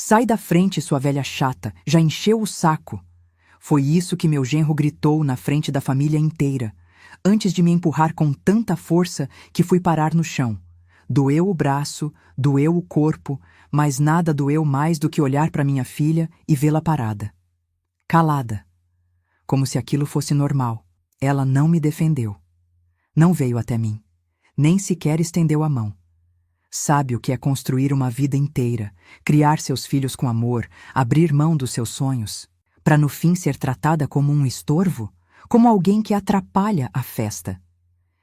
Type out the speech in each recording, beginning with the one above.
Sai da frente, sua velha chata, já encheu o saco. Foi isso que meu genro gritou na frente da família inteira, antes de me empurrar com tanta força que fui parar no chão. Doeu o braço, doeu o corpo, mas nada doeu mais do que olhar para minha filha e vê-la parada. Calada. Como se aquilo fosse normal. Ela não me defendeu. Não veio até mim. Nem sequer estendeu a mão. Sabe o que é construir uma vida inteira, criar seus filhos com amor, abrir mão dos seus sonhos, para no fim ser tratada como um estorvo, como alguém que atrapalha a festa.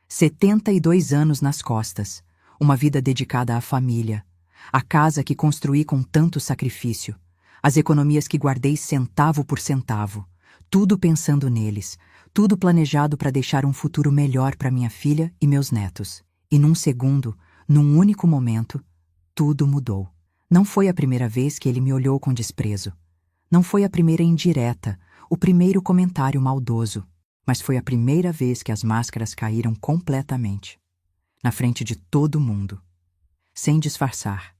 72 anos nas costas, uma vida dedicada à família, a casa que construí com tanto sacrifício, as economias que guardei centavo por centavo, tudo pensando neles, tudo planejado para deixar um futuro melhor para minha filha e meus netos. E num segundo, num único momento, tudo mudou. Não foi a primeira vez que ele me olhou com desprezo. Não foi a primeira indireta, o primeiro comentário maldoso, mas foi a primeira vez que as máscaras caíram completamente. Na frente de todo mundo. Sem disfarçar.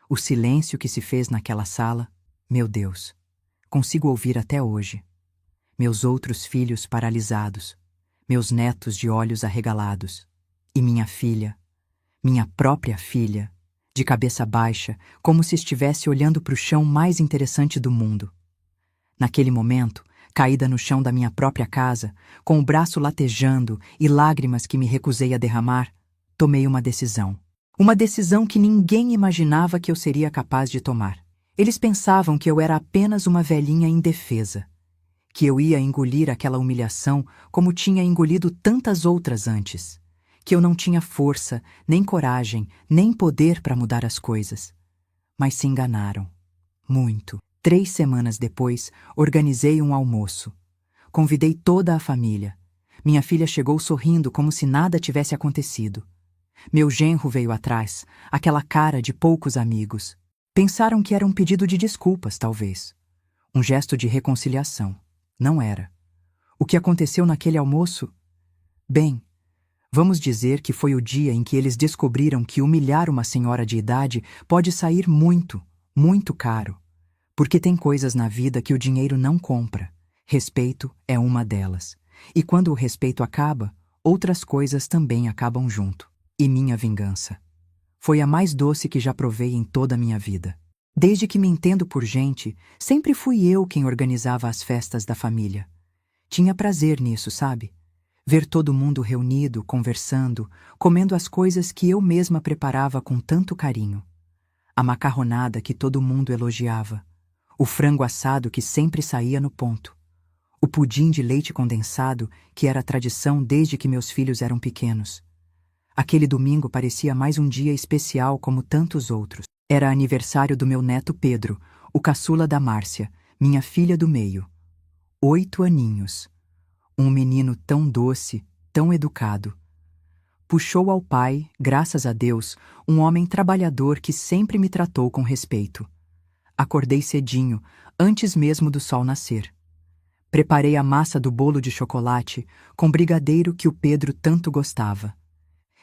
O silêncio que se fez naquela sala, meu Deus, consigo ouvir até hoje. Meus outros filhos paralisados, meus netos de olhos arregalados, e minha filha, minha própria filha, de cabeça baixa, como se estivesse olhando para o chão mais interessante do mundo. Naquele momento, caída no chão da minha própria casa, com o braço latejando e lágrimas que me recusei a derramar, tomei uma decisão. Uma decisão que ninguém imaginava que eu seria capaz de tomar. Eles pensavam que eu era apenas uma velhinha indefesa, que eu ia engolir aquela humilhação como tinha engolido tantas outras antes, que eu não tinha força, nem coragem, nem poder para mudar as coisas. Mas se enganaram. Muito. 3 semanas depois, organizei um almoço. Convidei toda a família. Minha filha chegou sorrindo como se nada tivesse acontecido. Meu genro veio atrás, aquela cara de poucos amigos. Pensaram que era um pedido de desculpas, talvez. Um gesto de reconciliação. Não era. O que aconteceu naquele almoço? Bem, vamos dizer que foi o dia em que eles descobriram que humilhar uma senhora de idade pode sair muito, muito caro. Porque tem coisas na vida que o dinheiro não compra. Respeito é uma delas. E quando o respeito acaba, outras coisas também acabam junto. E minha vingança foi a mais doce que já provei em toda a minha vida. Desde que me entendo por gente, sempre fui eu quem organizava as festas da família. Tinha prazer nisso, sabe? Ver todo mundo reunido, conversando, comendo as coisas que eu mesma preparava com tanto carinho. A macarronada que todo mundo elogiava. O frango assado que sempre saía no ponto. O pudim de leite condensado que era tradição desde que meus filhos eram pequenos. Aquele domingo parecia mais um dia especial como tantos outros. Era aniversário do meu neto Pedro, o caçula da Márcia, minha filha do meio. 8 aninhos. Um menino tão doce, tão educado. Puxou ao pai, graças a Deus, um homem trabalhador que sempre me tratou com respeito. Acordei cedinho, antes mesmo do sol nascer. Preparei a massa do bolo de chocolate com brigadeiro que o Pedro tanto gostava.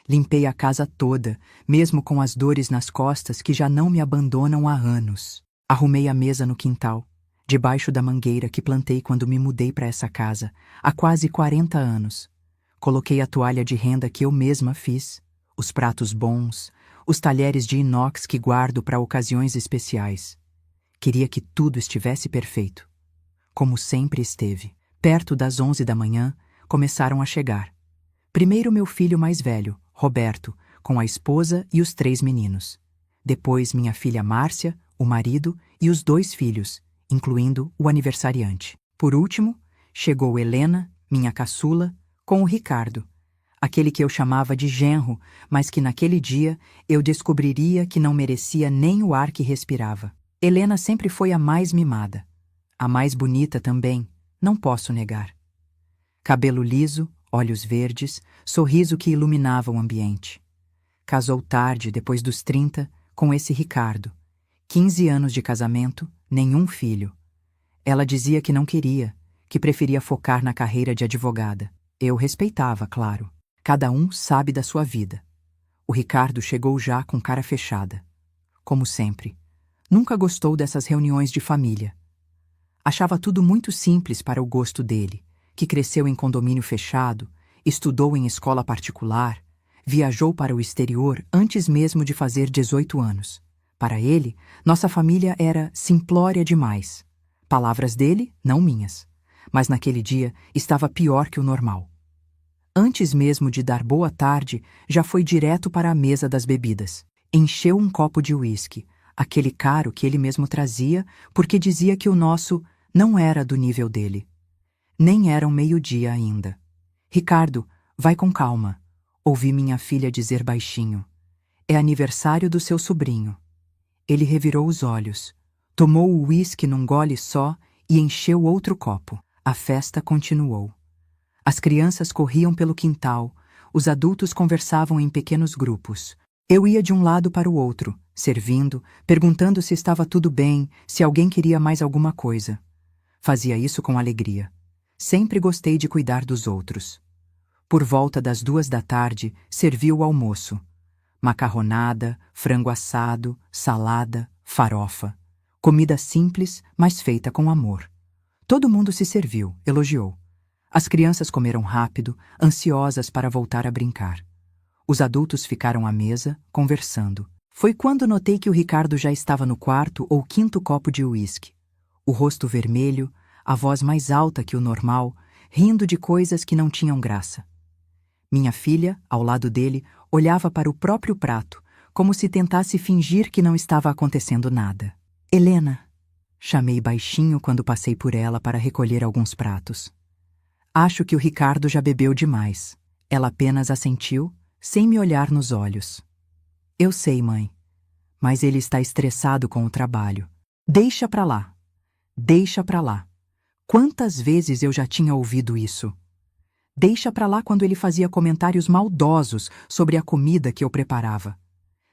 Limpei a casa toda, mesmo com as dores nas costas que já não me abandonam há anos. Arrumei a mesa no quintal, debaixo da mangueira que plantei quando me mudei para essa casa, há quase 40 anos. Coloquei a toalha de renda que eu mesma fiz, os pratos bons, os talheres de inox que guardo para ocasiões especiais. Queria que tudo estivesse perfeito. Como sempre esteve. Perto das 11 da manhã, começaram a chegar. Primeiro meu filho mais velho, Roberto, com a esposa e os 3 meninos. Depois minha filha Márcia, o marido e os 2 filhos, incluindo o aniversariante. Por último, chegou Helena, minha caçula, com o Ricardo, aquele que eu chamava de genro, mas que naquele dia eu descobriria que não merecia nem o ar que respirava. Helena sempre foi a mais mimada. A mais bonita também, não posso negar. Cabelo liso, olhos verdes, sorriso que iluminava o ambiente. Casou tarde, depois dos 30, com esse Ricardo. 15 anos de casamento, nenhum filho. Ela dizia que não queria, que preferia focar na carreira de advogada. Eu respeitava, claro. Cada um sabe da sua vida. O Ricardo chegou já com cara fechada. Como sempre. Nunca gostou dessas reuniões de família. Achava tudo muito simples para o gosto dele, que cresceu em condomínio fechado, estudou em escola particular, viajou para o exterior antes mesmo de fazer 18 anos. Para ele, nossa família era simplória demais. Palavras dele, não minhas. Mas naquele dia estava pior que o normal. Antes mesmo de dar boa tarde, já foi direto para a mesa das bebidas. Encheu um copo de uísque, aquele caro que ele mesmo trazia, porque dizia que o nosso não era do nível dele. Nem era um meio-dia ainda. Ricardo, vai com calma. Ouvi minha filha dizer baixinho. É aniversário do seu sobrinho. Ele revirou os olhos, tomou o uísque num gole só e encheu outro copo. A festa continuou. As crianças corriam pelo quintal, os adultos conversavam em pequenos grupos. Eu ia de um lado para o outro, servindo, perguntando se estava tudo bem, se alguém queria mais alguma coisa. Fazia isso com alegria. Sempre gostei de cuidar dos outros. Por volta das 14h, serviu o almoço. Macarronada, frango assado, salada, farofa. Comida simples, mas feita com amor. Todo mundo se serviu, elogiou. As crianças comeram rápido, ansiosas para voltar a brincar. Os adultos ficaram à mesa, conversando. Foi quando notei que o Ricardo já estava no quarto ou quinto copo de uísque. O rosto vermelho, a voz mais alta que o normal, rindo de coisas que não tinham graça. Minha filha, ao lado dele, olhava para o próprio prato, como se tentasse fingir que não estava acontecendo nada. Helena, chamei baixinho quando passei por ela para recolher alguns pratos. Acho que o Ricardo já bebeu demais. Ela apenas assentiu, sem me olhar nos olhos. Eu sei, mãe, mas ele está estressado com o trabalho. Deixa pra lá. Deixa pra lá. Quantas vezes eu já tinha ouvido isso? Deixa pra lá quando ele fazia comentários maldosos sobre a comida que eu preparava.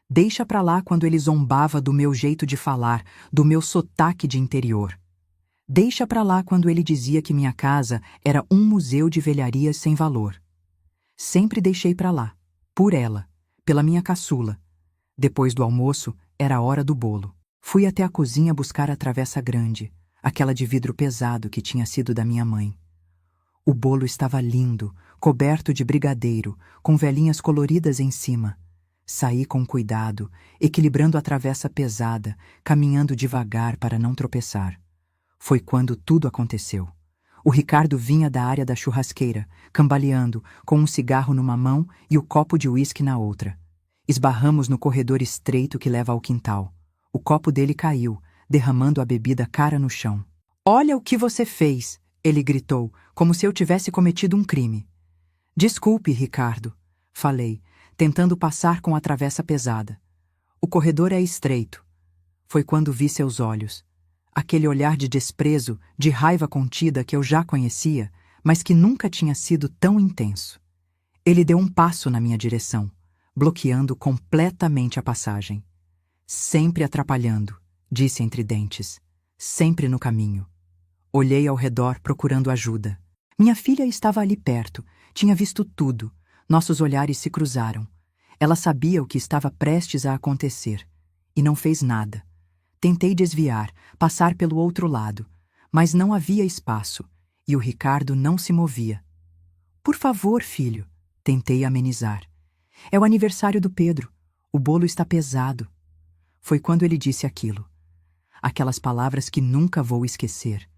Deixa pra lá quando ele zombava do meu jeito de falar, do meu sotaque de interior. Deixa pra lá quando ele dizia que minha casa era um museu de velharias sem valor. Sempre deixei pra lá, por ela, pela minha caçula. Depois do almoço, era a hora do bolo. Fui até a cozinha buscar a travessa grande, aquela de vidro pesado que tinha sido da minha mãe. O bolo estava lindo, coberto de brigadeiro, com velinhas coloridas em cima. Saí com cuidado, equilibrando a travessa pesada, caminhando devagar para não tropeçar. Foi quando tudo aconteceu. O Ricardo vinha da área da churrasqueira, cambaleando, com um cigarro numa mão e o copo de uísque na outra. Esbarramos no corredor estreito que leva ao quintal. O copo dele caiu, derramando a bebida cara no chão. "Olha o que você fez!" ele gritou, como se eu tivesse cometido um crime. "Desculpe, Ricardo", falei, tentando passar com a travessa pesada. "O corredor é estreito." Foi quando vi seus olhos. Aquele olhar de desprezo, de raiva contida que eu já conhecia, mas que nunca tinha sido tão intenso. Ele deu um passo na minha direção, bloqueando completamente a passagem. "Sempre atrapalhando", disse entre dentes. "Sempre no caminho." Olhei ao redor procurando ajuda. Minha filha estava ali perto, tinha visto tudo. Nossos olhares se cruzaram. Ela sabia o que estava prestes a acontecer. E não fez nada. Tentei desviar, passar pelo outro lado, mas não havia espaço, e o Ricardo não se movia. "Por favor, filho", tentei amenizar. "É o aniversário do Pedro. O bolo está pesado." Foi quando ele disse aquilo. Aquelas palavras que nunca vou esquecer.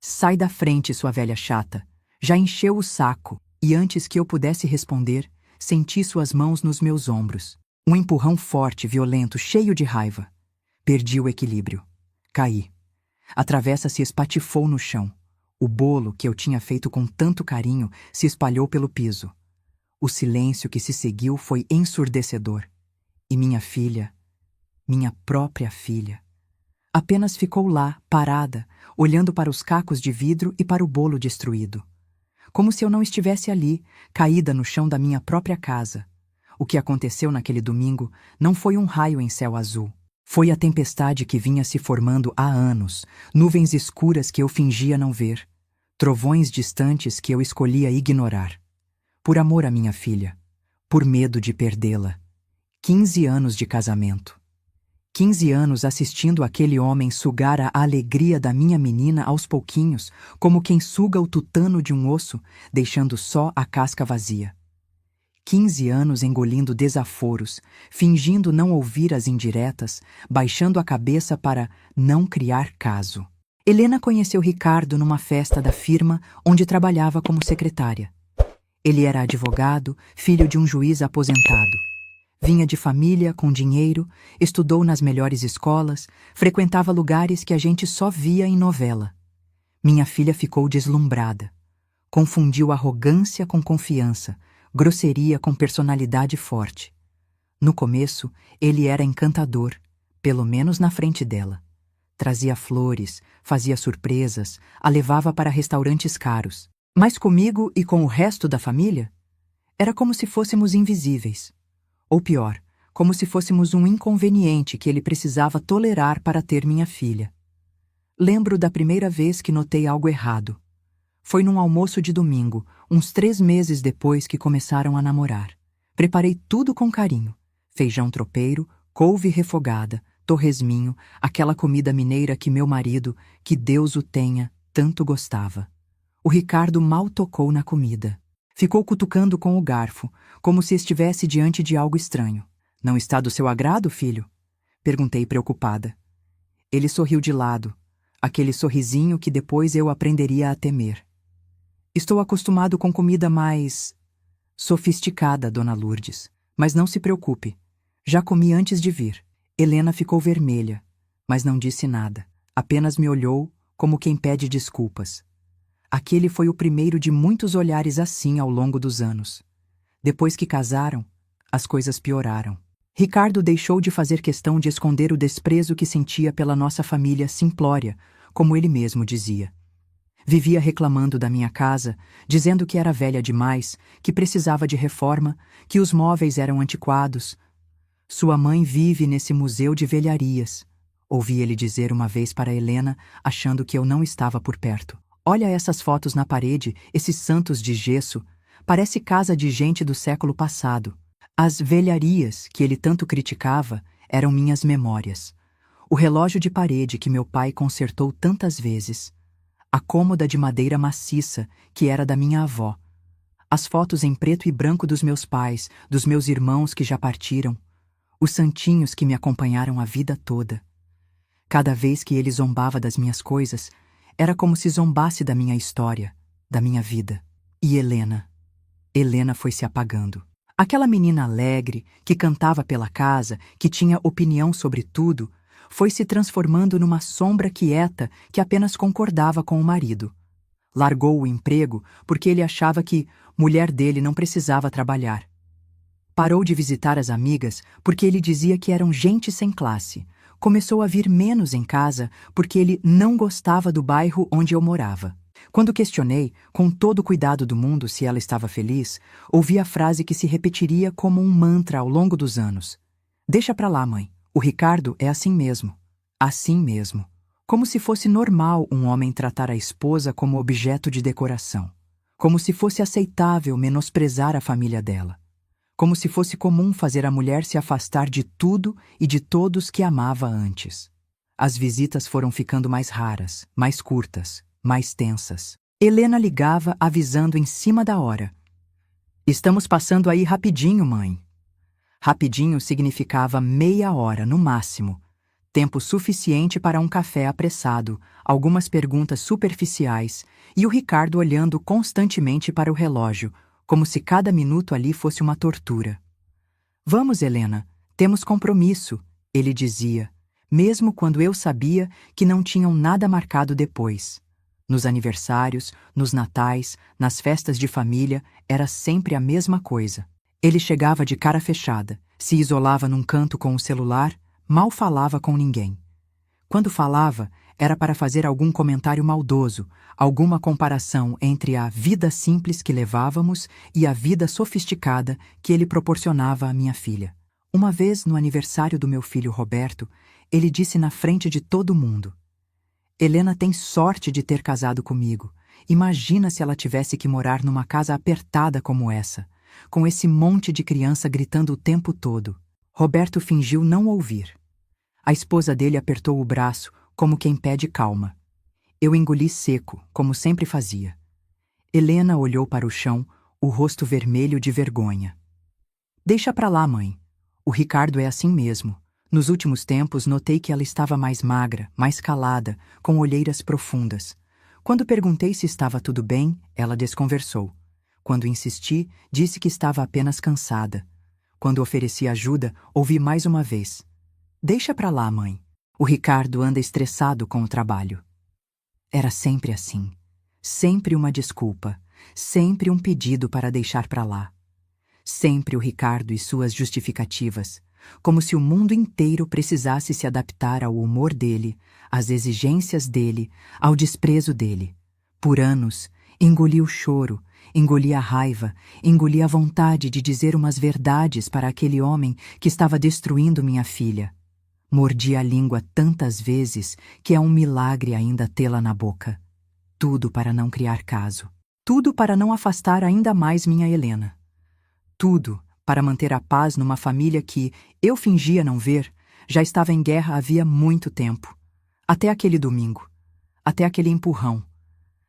"Sai da frente, sua velha chata. Já encheu o saco." E antes que eu pudesse responder, senti suas mãos nos meus ombros. Um empurrão forte, violento, cheio de raiva. Perdi o equilíbrio. Caí. A travessa se espatifou no chão. O bolo, que eu tinha feito com tanto carinho, se espalhou pelo piso. O silêncio que se seguiu foi ensurdecedor. E minha filha, minha própria filha, apenas ficou lá, parada, olhando para os cacos de vidro e para o bolo destruído. Como se eu não estivesse ali, caída no chão da minha própria casa. O que aconteceu naquele domingo não foi um raio em céu azul. Foi a tempestade que vinha se formando há anos, nuvens escuras que eu fingia não ver, trovões distantes que eu escolhia ignorar. Por amor à minha filha, por medo de perdê-la. 15 anos de casamento. 15 anos assistindo aquele homem sugar a alegria da minha menina aos pouquinhos, como quem suga o tutano de um osso, deixando só a casca vazia. 15 anos engolindo desaforos, fingindo não ouvir as indiretas, baixando a cabeça para não criar caso. Helena conheceu Ricardo numa festa da firma onde trabalhava como secretária. Ele era advogado, filho de um juiz aposentado. Vinha de família, com dinheiro, estudou nas melhores escolas, frequentava lugares que a gente só via em novela. Minha filha ficou deslumbrada. Confundiu arrogância com confiança, grosseria com personalidade forte. No começo, ele era encantador, pelo menos na frente dela. Trazia flores, fazia surpresas, a levava para restaurantes caros. Mas comigo e com o resto da família, era como se fôssemos invisíveis. Ou pior, como se fôssemos um inconveniente que ele precisava tolerar para ter minha filha. Lembro da primeira vez que notei algo errado. Foi num almoço de domingo, uns 3 meses depois que começaram a namorar. Preparei tudo com carinho. Feijão tropeiro, couve refogada, torresminho, aquela comida mineira que meu marido, que Deus o tenha, tanto gostava. O Ricardo mal tocou na comida. Ficou cutucando com o garfo, como se estivesse diante de algo estranho. Não está do seu agrado, filho? Perguntei preocupada. Ele sorriu de lado, aquele sorrisinho que depois eu aprenderia a temer. Estou acostumado com comida mais sofisticada, Dona Lourdes. Mas não se preocupe. Já comi antes de vir. Helena ficou vermelha, mas não disse nada. Apenas me olhou como quem pede desculpas. Aquele foi o primeiro de muitos olhares assim ao longo dos anos. Depois que casaram, as coisas pioraram. Ricardo deixou de fazer questão de esconder o desprezo que sentia pela nossa família simplória, como ele mesmo dizia. Vivia reclamando da minha casa, dizendo que era velha demais, que precisava de reforma, que os móveis eram antiquados. Sua mãe vive nesse museu de velharias, ouvi ele dizer uma vez para Helena, achando que eu não estava por perto. Olha essas fotos na parede, esses santos de gesso. Parece casa de gente do século passado. As velharias que ele tanto criticava eram minhas memórias. O relógio de parede que meu pai consertou tantas vezes. A cômoda de madeira maciça que era da minha avó. As fotos em preto e branco dos meus pais, dos meus irmãos que já partiram. Os santinhos que me acompanharam a vida toda. Cada vez que ele zombava das minhas coisas, era como se zombasse da minha história, da minha vida. E Helena? Helena foi se apagando. Aquela menina alegre, que cantava pela casa, que tinha opinião sobre tudo, foi se transformando numa sombra quieta que apenas concordava com o marido. Largou o emprego porque ele achava que mulher dele não precisava trabalhar. Parou de visitar as amigas porque ele dizia que eram gente sem classe. Começou a vir menos em casa porque ele não gostava do bairro onde eu morava. Quando questionei, com todo o cuidado do mundo, se ela estava feliz, ouvi a frase que se repetiria como um mantra ao longo dos anos. Deixa pra lá, mãe. O Ricardo é assim mesmo. Assim mesmo. Como se fosse normal um homem tratar a esposa como objeto de decoração. Como se fosse aceitável menosprezar a família dela. Como se fosse comum fazer a mulher se afastar de tudo e de todos que amava antes. As visitas foram ficando mais raras, mais curtas, mais tensas. Helena ligava avisando em cima da hora. Estamos passando aí rapidinho, mãe. Rapidinho significava meia hora, no máximo. Tempo suficiente para um café apressado, algumas perguntas superficiais e o Ricardo olhando constantemente para o relógio, como se cada minuto ali fosse uma tortura. Vamos, Helena, temos compromisso, ele dizia, mesmo quando eu sabia que não tinham nada marcado depois. Nos aniversários, nos natais, nas festas de família, era sempre a mesma coisa. Ele chegava de cara fechada, se isolava num canto com o celular, mal falava com ninguém. Quando falava, era para fazer algum comentário maldoso, alguma comparação entre a vida simples que levávamos e a vida sofisticada que ele proporcionava à minha filha. Uma vez, no aniversário do meu filho Roberto, ele disse na frente de todo mundo: Helena tem sorte de ter casado comigo. Imagina se ela tivesse que morar numa casa apertada como essa, com esse monte de criança gritando o tempo todo. Roberto fingiu não ouvir. A esposa dele apertou o braço, como quem pede calma. Eu engoli seco, como sempre fazia. Helena olhou para o chão, o rosto vermelho de vergonha. Deixa pra lá, mãe. O Ricardo é assim mesmo. Nos últimos tempos notei que ela estava mais magra, mais calada, com olheiras profundas. Quando perguntei se estava tudo bem, ela desconversou. Quando insisti, disse que estava apenas cansada. Quando ofereci ajuda, ouvi mais uma vez. Deixa pra lá, mãe. O Ricardo anda estressado com o trabalho. Era sempre assim. Sempre uma desculpa. Sempre um pedido para deixar pra lá. Sempre o Ricardo e suas justificativas, como se o mundo inteiro precisasse se adaptar ao humor dele, às exigências dele, ao desprezo dele. Por anos, engoli o choro, engoli a raiva, engoli a vontade de dizer umas verdades para aquele homem que estava destruindo minha filha. Mordi a língua tantas vezes que é um milagre ainda tê-la na boca. Tudo para não criar caso. Tudo para não afastar ainda mais minha Helena. Tudo para manter a paz numa família que, eu fingia não ver, já estava em guerra havia muito tempo. Até aquele domingo. Até aquele empurrão.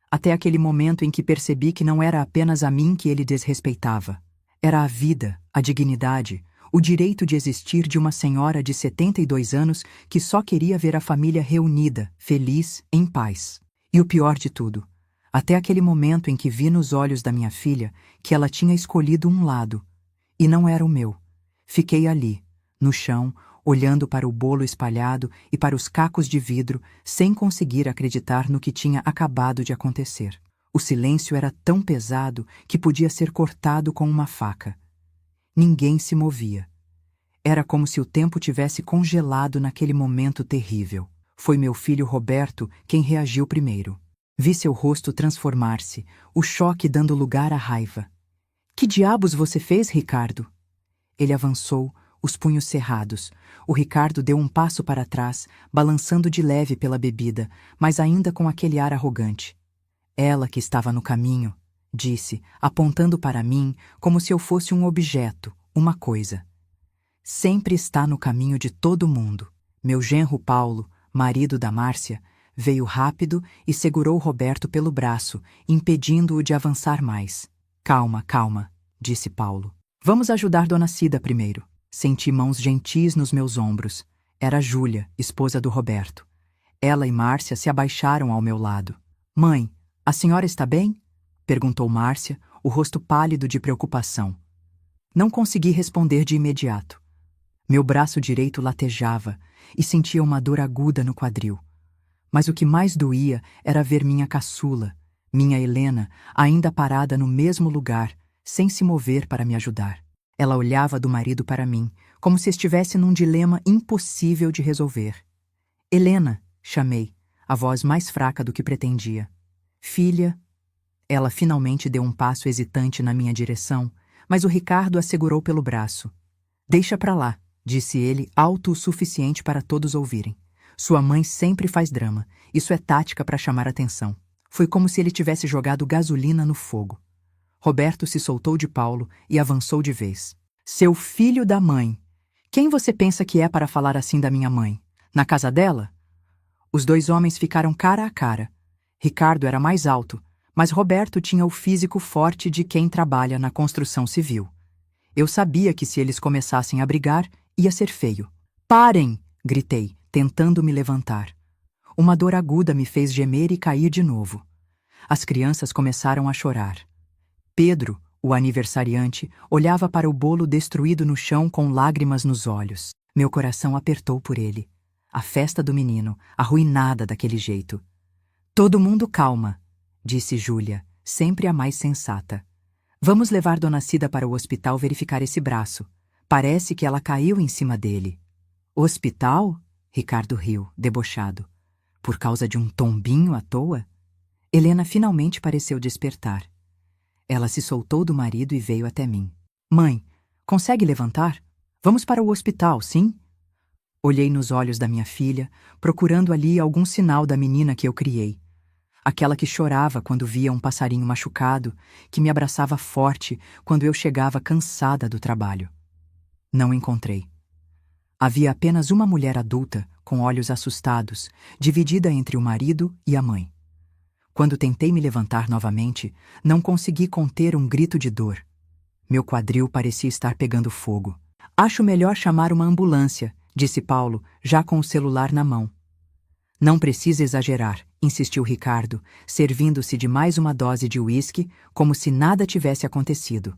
Até aquele momento em que percebi que não era apenas a mim que ele desrespeitava. Era a vida, a dignidade, o direito de existir de uma senhora de 72 anos que só queria ver a família reunida, feliz, em paz. E o pior de tudo, até aquele momento em que vi nos olhos da minha filha que ela tinha escolhido um lado, e não era o meu. Fiquei ali, no chão, olhando para o bolo espalhado e para os cacos de vidro, sem conseguir acreditar no que tinha acabado de acontecer. O silêncio era tão pesado que podia ser cortado com uma faca. Ninguém se movia. Era como se o tempo tivesse congelado naquele momento terrível. Foi meu filho Roberto quem reagiu primeiro. Vi seu rosto transformar-se, o choque dando lugar à raiva. Que diabos você fez, Ricardo? Ele avançou, os punhos cerrados. O Ricardo deu um passo para trás, balançando de leve pela bebida, mas ainda com aquele ar arrogante. Ela que estava no caminho, disse, apontando para mim como se eu fosse um objeto, uma coisa. Sempre está no caminho de todo mundo. Meu genro Paulo, marido da Márcia, veio rápido e segurou Roberto pelo braço, impedindo-o de avançar mais. Calma, calma, disse Paulo. Vamos ajudar Dona Cida primeiro. Senti mãos gentis nos meus ombros. Era Júlia, esposa do Roberto. Ela e Márcia se abaixaram ao meu lado. Mãe, a senhora está bem? Perguntou Márcia, o rosto pálido de preocupação. Não consegui responder de imediato. Meu braço direito latejava e sentia uma dor aguda no quadril. Mas o que mais doía era ver minha caçula, minha Helena, ainda parada no mesmo lugar, sem se mover para me ajudar. Ela olhava do marido para mim, como se estivesse num dilema impossível de resolver. Helena, chamei, a voz mais fraca do que pretendia. Filha. Ela finalmente deu um passo hesitante na minha direção, mas o Ricardo a segurou pelo braço. Deixa pra lá, disse ele, alto o suficiente para todos ouvirem. Sua mãe sempre faz drama. Isso é tática para chamar atenção. Foi como se ele tivesse jogado gasolina no fogo. Roberto se soltou de Paulo e avançou de vez. Seu filho da mãe! Quem você pensa que é para falar assim da minha mãe? Na casa dela? Os dois homens ficaram cara a cara. Ricardo era mais alto, mas Roberto tinha o físico forte de quem trabalha na construção civil. Eu sabia que se eles começassem a brigar, ia ser feio. Parem! Gritei, tentando me levantar. Uma dor aguda me fez gemer e cair de novo. As crianças começaram a chorar. Pedro, o aniversariante, olhava para o bolo destruído no chão com lágrimas nos olhos. Meu coração apertou por ele. A festa do menino, arruinada daquele jeito. Todo mundo calma, disse Júlia, sempre a mais sensata. Vamos levar Dona Cida para o hospital verificar esse braço. Parece que ela caiu em cima dele. Hospital? Ricardo riu, debochado. Por causa de um tombinho à toa? Helena finalmente pareceu despertar. Ela se soltou do marido e veio até mim. Mãe, consegue levantar? Vamos para o hospital, sim? Olhei nos olhos da minha filha, procurando ali algum sinal da menina que eu criei. Aquela que chorava quando via um passarinho machucado, que me abraçava forte quando eu chegava cansada do trabalho. Não encontrei. Havia apenas uma mulher adulta, com olhos assustados, dividida entre o marido e a mãe. Quando tentei me levantar novamente, não consegui conter um grito de dor. Meu quadril parecia estar pegando fogo. Acho melhor chamar uma ambulância, disse Paulo, já com o celular na mão. Não precisa exagerar, insistiu Ricardo, servindo-se de mais uma dose de uísque, como se nada tivesse acontecido.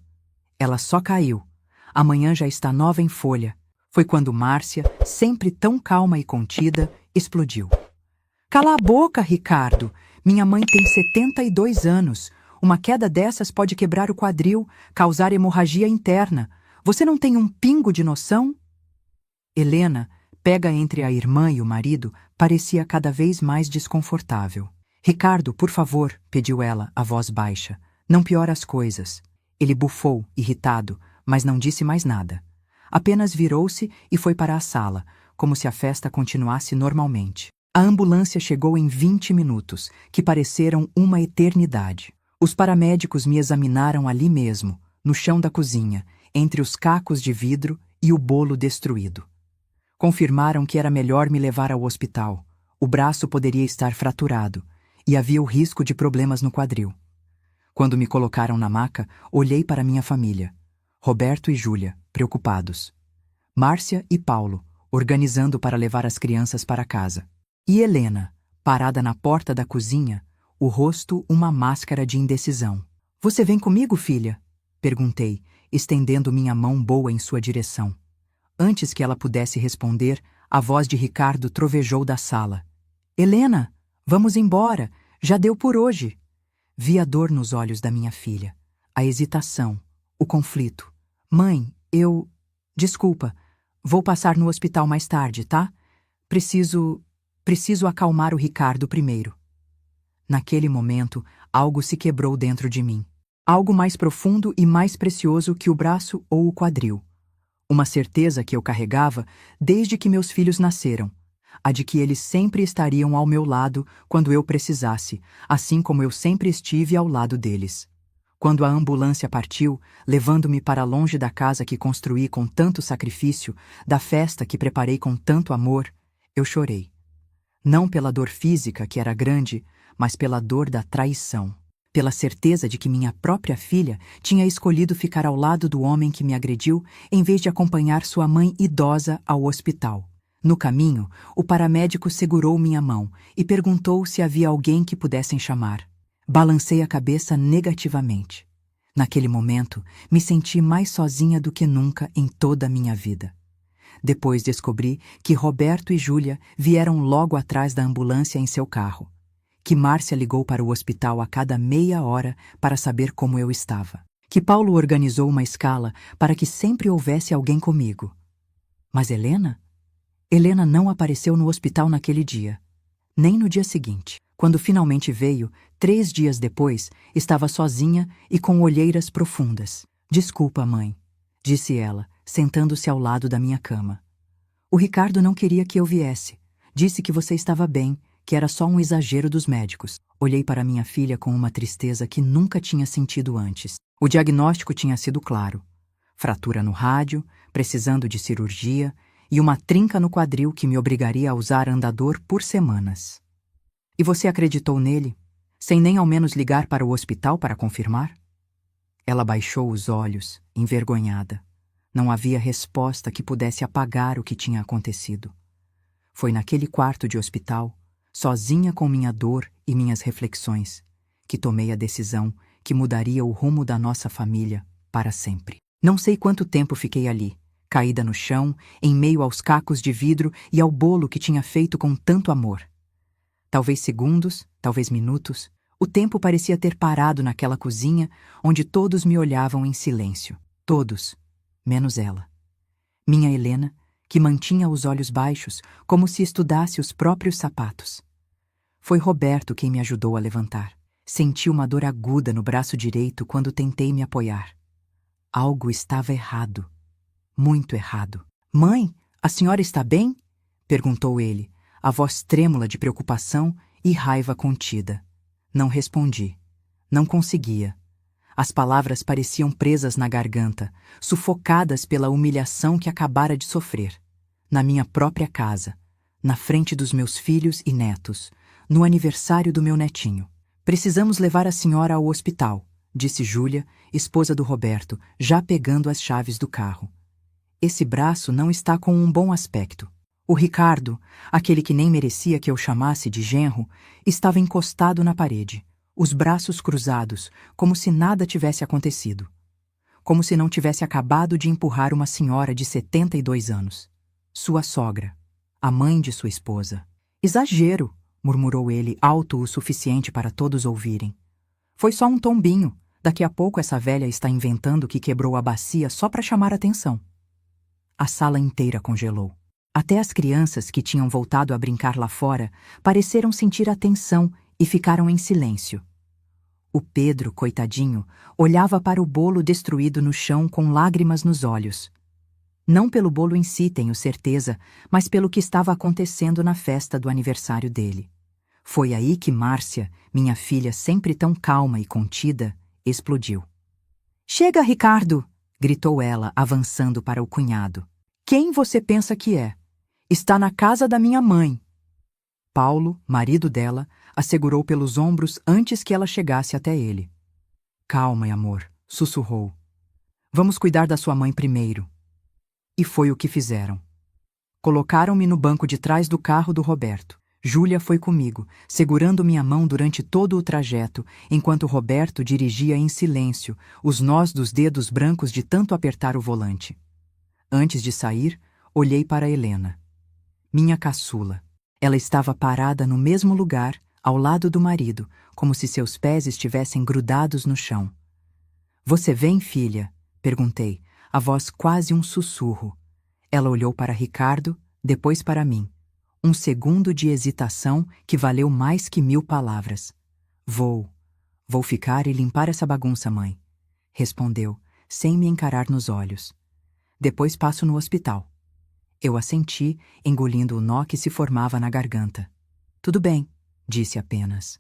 Ela só caiu. Amanhã já está nova em folha. Foi quando Márcia, sempre tão calma e contida, explodiu. Cala a boca, Ricardo! Minha mãe tem 72 anos. Uma queda dessas pode quebrar o quadril, causar hemorragia interna. Você não tem um pingo de noção? Helena, pega entre a irmã e o marido, parecia cada vez mais desconfortável. Ricardo, por favor, pediu ela, a voz baixa. Não piora as coisas. Ele bufou, irritado, mas não disse mais nada. Apenas virou-se e foi para a sala, como se a festa continuasse normalmente. A ambulância chegou em 20 minutos, que pareceram uma eternidade. Os paramédicos me examinaram ali mesmo, no chão da cozinha, entre os cacos de vidro e o bolo destruído. Confirmaram que era melhor me levar ao hospital. O braço poderia estar fraturado e havia o risco de problemas no quadril. Quando me colocaram na maca, olhei para minha família. Roberto e Júlia, preocupados. Márcia e Paulo, organizando para levar as crianças para casa. E Helena, parada na porta da cozinha, o rosto uma máscara de indecisão. Você vem comigo, filha? Perguntei, estendendo minha mão boa em sua direção. Antes que ela pudesse responder, a voz de Ricardo trovejou da sala. Helena, vamos embora, já deu por hoje. Vi a dor nos olhos da minha filha, a hesitação, o conflito. Mãe, Desculpa, vou passar no hospital mais tarde, tá? Preciso acalmar o Ricardo primeiro. Naquele momento, algo se quebrou dentro de mim. Algo mais profundo e mais precioso que o braço ou o quadril. Uma certeza que eu carregava desde que meus filhos nasceram. A de que eles sempre estariam ao meu lado quando eu precisasse, assim como eu sempre estive ao lado deles. Quando a ambulância partiu, levando-me para longe da casa que construí com tanto sacrifício, da festa que preparei com tanto amor, eu chorei. Não pela dor física, que era grande, mas pela dor da traição. Pela certeza de que minha própria filha tinha escolhido ficar ao lado do homem que me agrediu em vez de acompanhar sua mãe idosa ao hospital. No caminho, o paramédico segurou minha mão e perguntou se havia alguém que pudessem chamar. Balancei a cabeça negativamente. Naquele momento, me senti mais sozinha do que nunca em toda a minha vida. Depois descobri que Roberto e Júlia vieram logo atrás da ambulância em seu carro. Que Márcia ligou para o hospital a cada meia hora para saber como eu estava. Que Paulo organizou uma escala para que sempre houvesse alguém comigo. Mas Helena? Helena não apareceu no hospital naquele dia. Nem no dia seguinte. Quando finalmente veio, 3 dias depois, estava sozinha e com olheiras profundas. Desculpa, mãe, disse ela, sentando-se ao lado da minha cama. O Ricardo não queria que eu viesse. Disse que você estava bem, que era só um exagero dos médicos. Olhei para minha filha com uma tristeza que nunca tinha sentido antes. O diagnóstico tinha sido claro. Fratura no rádio, precisando de cirurgia, e uma trinca no quadril que me obrigaria a usar andador por semanas. E você acreditou nele, sem nem ao menos ligar para o hospital para confirmar? Ela baixou os olhos, envergonhada. Não havia resposta que pudesse apagar o que tinha acontecido. Foi naquele quarto de hospital, sozinha com minha dor e minhas reflexões, que tomei a decisão que mudaria o rumo da nossa família para sempre. Não sei quanto tempo fiquei ali, caída no chão, em meio aos cacos de vidro e ao bolo que tinha feito com tanto amor. Talvez segundos, talvez minutos, o tempo parecia ter parado naquela cozinha onde todos me olhavam em silêncio. Todos, menos ela. Minha Helena, que mantinha os olhos baixos, como se estudasse os próprios sapatos. Foi Roberto quem me ajudou a levantar. Senti uma dor aguda no braço direito quando tentei me apoiar. Algo estava errado. Muito errado. Mãe, a senhora está bem? Perguntou ele, a voz trêmula de preocupação e raiva contida. Não respondi. Não conseguia. As palavras pareciam presas na garganta, sufocadas pela humilhação que acabara de sofrer. na minha própria casa, na frente dos meus filhos e netos, no aniversário do meu netinho. Precisamos levar a senhora ao hospital, disse Júlia, esposa do Roberto, já pegando as chaves do carro. Esse braço não está com um bom aspecto. O Ricardo, aquele que nem merecia que eu chamasse de genro, estava encostado na parede, os braços cruzados, como se nada tivesse acontecido. Como se não tivesse acabado de empurrar uma senhora de 72 anos. Sua sogra, a mãe de sua esposa. Exagero, murmurou ele, alto o suficiente para todos ouvirem. Foi só um tombinho. Daqui a pouco essa velha está inventando que quebrou a bacia só para chamar atenção. A sala inteira congelou. Até as crianças que tinham voltado a brincar lá fora pareceram sentir a tensão e ficaram em silêncio. O Pedro, coitadinho, olhava para o bolo destruído no chão com lágrimas nos olhos. Não pelo bolo em si, tenho certeza, mas pelo que estava acontecendo na festa do aniversário dele. Foi aí que Márcia, minha filha sempre tão calma e contida, explodiu. "Chega, Ricardo!" gritou ela, avançando para o cunhado. "Quem você pensa que é? Está na casa da minha mãe." Paulo, marido dela, a segurou pelos ombros antes que ela chegasse até ele. "Calma, amor", sussurrou. "Vamos cuidar da sua mãe primeiro." E foi o que fizeram. Colocaram-me no banco de trás do carro do Roberto. Júlia foi comigo, segurando minha mão durante todo o trajeto, enquanto Roberto dirigia em silêncio, os nós dos dedos brancos de tanto apertar o volante. Antes de sair, olhei para Helena. Minha caçula. Ela estava parada no mesmo lugar, ao lado do marido, como se seus pés estivessem grudados no chão. "Você vem, filha?" perguntei, a voz quase um sussurro. Ela olhou para Ricardo, depois para mim. Um segundo de hesitação que valeu mais que 1000 palavras. Vou ficar e limpar essa bagunça, mãe", respondeu, sem me encarar nos olhos. "Depois passo no hospital." Eu assenti, engolindo o nó que se formava na garganta. "Tudo bem", disse apenas.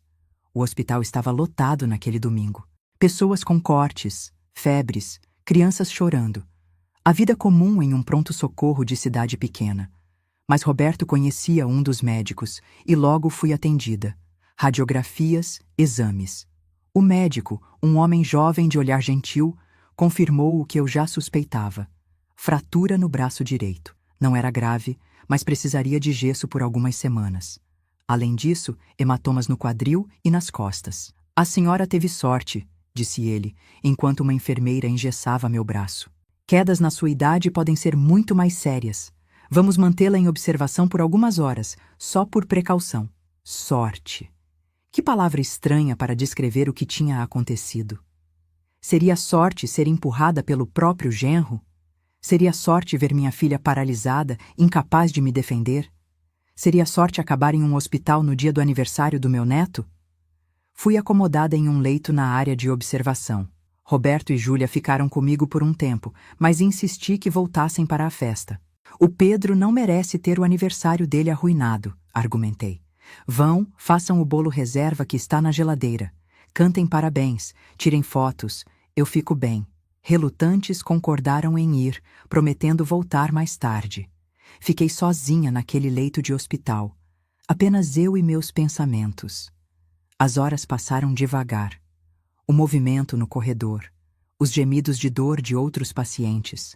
O hospital estava lotado naquele domingo. Pessoas com cortes, febres, crianças chorando. A vida comum em um pronto-socorro de cidade pequena. Mas Roberto conhecia um dos médicos e logo fui atendida. Radiografias, exames. O médico, um homem jovem de olhar gentil, confirmou o que eu já suspeitava. Fratura no braço direito. Não era grave, mas precisaria de gesso por algumas semanas. Além disso, hematomas no quadril e nas costas. "A senhora teve sorte", disse ele, enquanto uma enfermeira engessava meu braço. "Quedas na sua idade podem ser muito mais sérias. Vamos mantê-la em observação por algumas horas, só por precaução." Sorte. Que palavra estranha para descrever o que tinha acontecido. Seria sorte ser empurrada pelo próprio genro? Seria sorte ver minha filha paralisada, incapaz de me defender? Seria sorte acabar em um hospital no dia do aniversário do meu neto? Fui acomodada em um leito na área de observação. Roberto e Júlia ficaram comigo por um tempo, mas insisti que voltassem para a festa. "O Pedro não merece ter o aniversário dele arruinado", argumentei. "Vão, façam o bolo reserva que está na geladeira. Cantem parabéns, tirem fotos. Eu fico bem." Relutantes concordaram em ir, prometendo voltar mais tarde. Fiquei sozinha naquele leito de hospital. Apenas eu e meus pensamentos. As horas passaram devagar. O movimento no corredor. Os gemidos de dor de outros pacientes.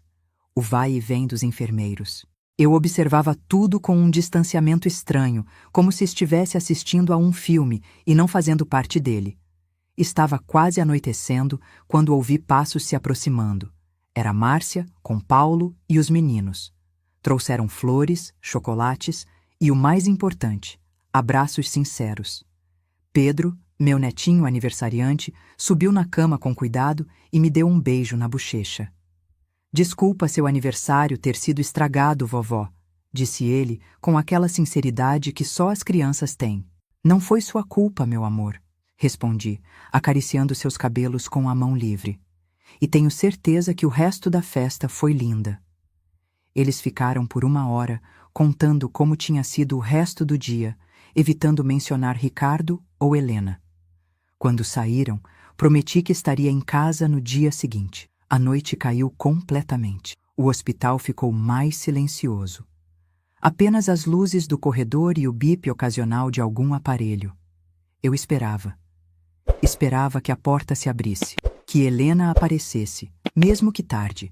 O vai e vem dos enfermeiros. Eu observava tudo com um distanciamento estranho, como se estivesse assistindo a um filme e não fazendo parte dele. Estava quase anoitecendo quando ouvi passos se aproximando. Era Márcia, com Paulo e os meninos. Trouxeram flores, chocolates e, o mais importante, abraços sinceros. Pedro, meu netinho aniversariante, subiu na cama com cuidado e me deu um beijo na bochecha. "Desculpa seu aniversário ter sido estragado, vovó", disse ele com aquela sinceridade que só as crianças têm. "Não foi sua culpa, meu amor", respondi, acariciando seus cabelos com a mão livre. "E tenho certeza que o resto da festa foi linda." Eles ficaram por 1 hora, contando como tinha sido o resto do dia, evitando mencionar Ricardo ou Helena. Quando saíram, prometi que estaria em casa no dia seguinte. A noite caiu completamente. O hospital ficou mais silencioso. Apenas as luzes do corredor e o bip ocasional de algum aparelho. Eu esperava. Esperava que a porta se abrisse, que Helena aparecesse, mesmo que tarde,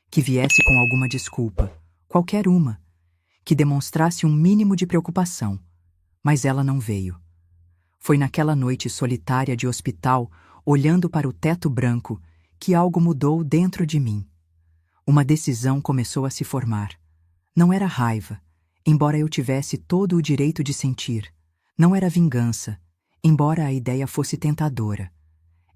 que viesse com alguma desculpa, qualquer uma, que demonstrasse um mínimo de preocupação, mas ela não veio. Foi naquela noite solitária de hospital, olhando para o teto branco, que algo mudou dentro de mim. Uma decisão começou a se formar. Não era raiva, embora eu tivesse todo o direito de sentir. Não era vingança, embora a ideia fosse tentadora.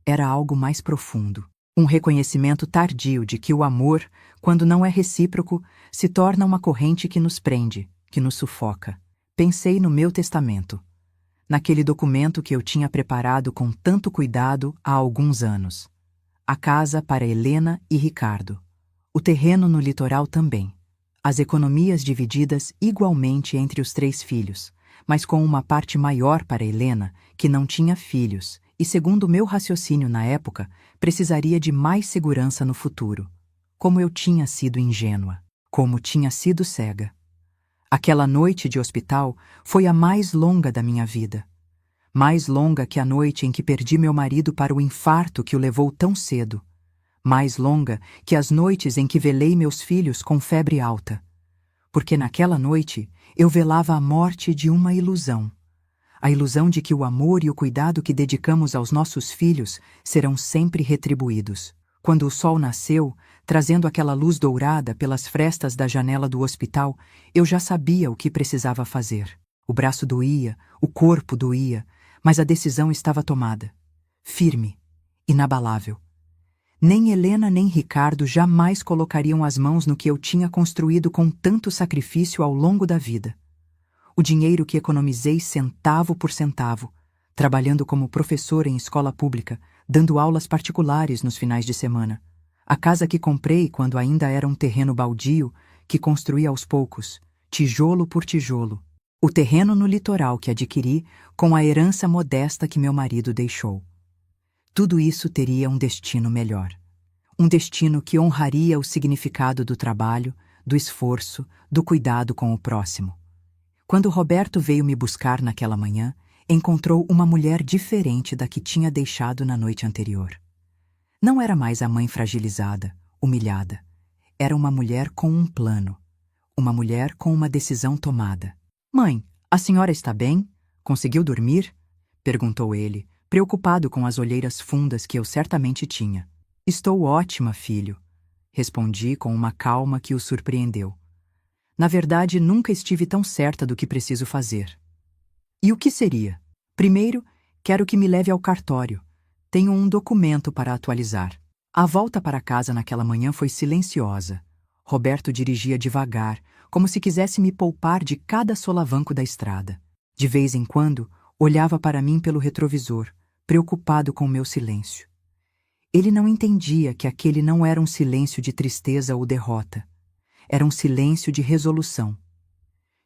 Era algo mais profundo. Um reconhecimento tardio de que o amor, quando não é recíproco, se torna uma corrente que nos prende, que nos sufoca. Pensei no meu testamento, naquele documento que eu tinha preparado com tanto cuidado há alguns anos. A casa para Helena e Ricardo. O terreno no litoral também. As economias divididas igualmente entre os 3 filhos, mas com uma parte maior para Helena, que não tinha filhos, e segundo meu raciocínio na época, precisaria de mais segurança no futuro. Como eu tinha sido ingênua, como tinha sido cega. Aquela noite de hospital foi a mais longa da minha vida. Mais longa que a noite em que perdi meu marido para o infarto que o levou tão cedo. Mais longa que as noites em que velei meus filhos com febre alta. Porque naquela noite eu velava a morte de uma ilusão. A ilusão de que o amor e o cuidado que dedicamos aos nossos filhos serão sempre retribuídos. Quando o sol nasceu, trazendo aquela luz dourada pelas frestas da janela do hospital, eu já sabia o que precisava fazer. O braço doía, o corpo doía, mas a decisão estava tomada. Firme, inabalável. Nem Helena nem Ricardo jamais colocariam as mãos no que eu tinha construído com tanto sacrifício ao longo da vida. O dinheiro que economizei centavo por centavo, trabalhando como professora em escola pública, dando aulas particulares nos finais de semana. A casa que comprei quando ainda era um terreno baldio, que construí aos poucos, tijolo por tijolo. O terreno no litoral que adquiri com a herança modesta que meu marido deixou. Tudo isso teria um destino melhor. Um destino que honraria o significado do trabalho, do esforço, do cuidado com o próximo. Quando Roberto veio me buscar naquela manhã, encontrou uma mulher diferente da que tinha deixado na noite anterior. Não era mais a mãe fragilizada, humilhada. Era uma mulher com um plano. Uma mulher com uma decisão tomada. "Mãe, a senhora está bem? Conseguiu dormir?" perguntou ele, preocupado com as olheiras fundas que eu certamente tinha. "Estou ótima, filho", respondi com uma calma que o surpreendeu. Na verdade, nunca estive tão certa do que preciso fazer. "E o que seria?" "Primeiro, quero que me leve ao cartório. Tenho um documento para atualizar." A volta para casa naquela manhã foi silenciosa. Roberto dirigia devagar, como se quisesse me poupar de cada solavanco da estrada. De vez em quando, olhava para mim pelo retrovisor, preocupado com meu silêncio. Ele não entendia que aquele não era um silêncio de tristeza ou derrota. Era um silêncio de resolução.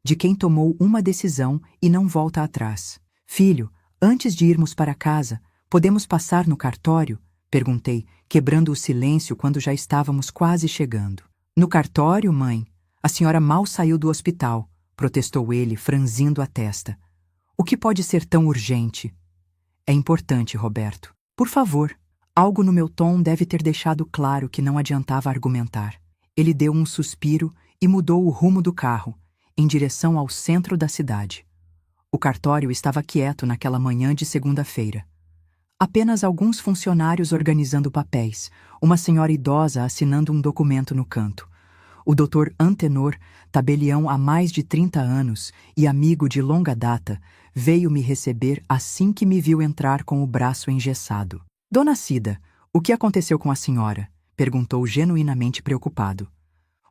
De quem tomou uma decisão e não volta atrás. "Filho, antes de irmos para casa, podemos passar no cartório?" perguntei, quebrando o silêncio quando já estávamos quase chegando. "No cartório, mãe? A senhora mal saiu do hospital", protestou ele, franzindo a testa. "O que pode ser tão urgente?" "É importante, Roberto. Por favor." Algo no meu tom deve ter deixado claro que não adiantava argumentar. Ele deu um suspiro e mudou o rumo do carro, em direção ao centro da cidade. O cartório estava quieto naquela manhã de segunda-feira. Apenas alguns funcionários organizando papéis, uma senhora idosa assinando um documento no canto. O Dr. Antenor, tabelião há mais de 30 anos e amigo de longa data, veio me receber assim que me viu entrar com o braço engessado. "Dona Cida, o que aconteceu com a senhora?" perguntou genuinamente preocupado.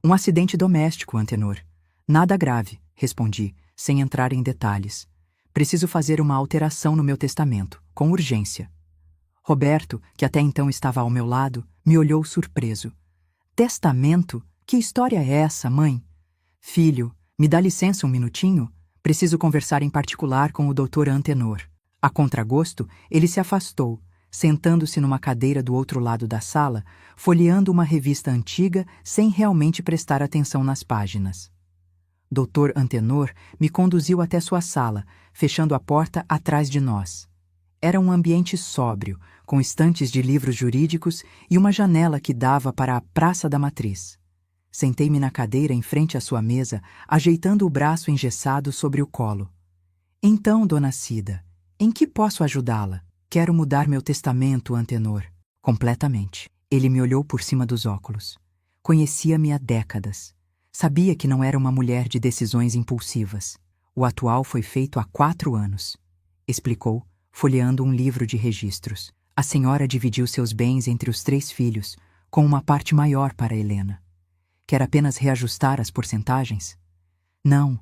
"Um acidente doméstico, Antenor." "Nada grave", respondi, sem entrar em detalhes. "Preciso fazer uma alteração no meu testamento, com urgência." Roberto, que até então estava ao meu lado, me olhou surpreso. "Testamento? Que história é essa, mãe?" "Filho, me dá licença um minutinho? Preciso conversar em particular com o Dr. Antenor." A contragosto, ele se afastou, sentando-se numa cadeira do outro lado da sala, folheando uma revista antiga sem realmente prestar atenção nas páginas. Dr. Antenor me conduziu até sua sala, fechando a porta atrás de nós. Era um ambiente sóbrio, com estantes de livros jurídicos e uma janela que dava para a Praça da Matriz. Sentei-me na cadeira em frente à sua mesa, ajeitando o braço engessado sobre o colo. Então, dona Cida, em que posso ajudá-la? Quero mudar meu testamento, Antenor. Completamente. Ele me olhou por cima dos óculos. Conhecia-me há décadas. Sabia que não era uma mulher de decisões impulsivas. O atual foi feito há 4 anos. Explicou, folheando um livro de registros. A senhora dividiu seus bens entre os 3 filhos, com uma parte maior para Helena. Quer apenas reajustar as porcentagens? Não.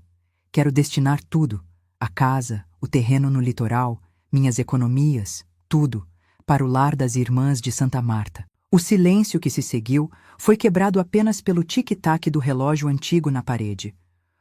Quero destinar tudo, a casa, o terreno no litoral, minhas economias, tudo, para o lar das irmãs de Santa Marta. O silêncio que se seguiu foi quebrado apenas pelo tic-tac do relógio antigo na parede.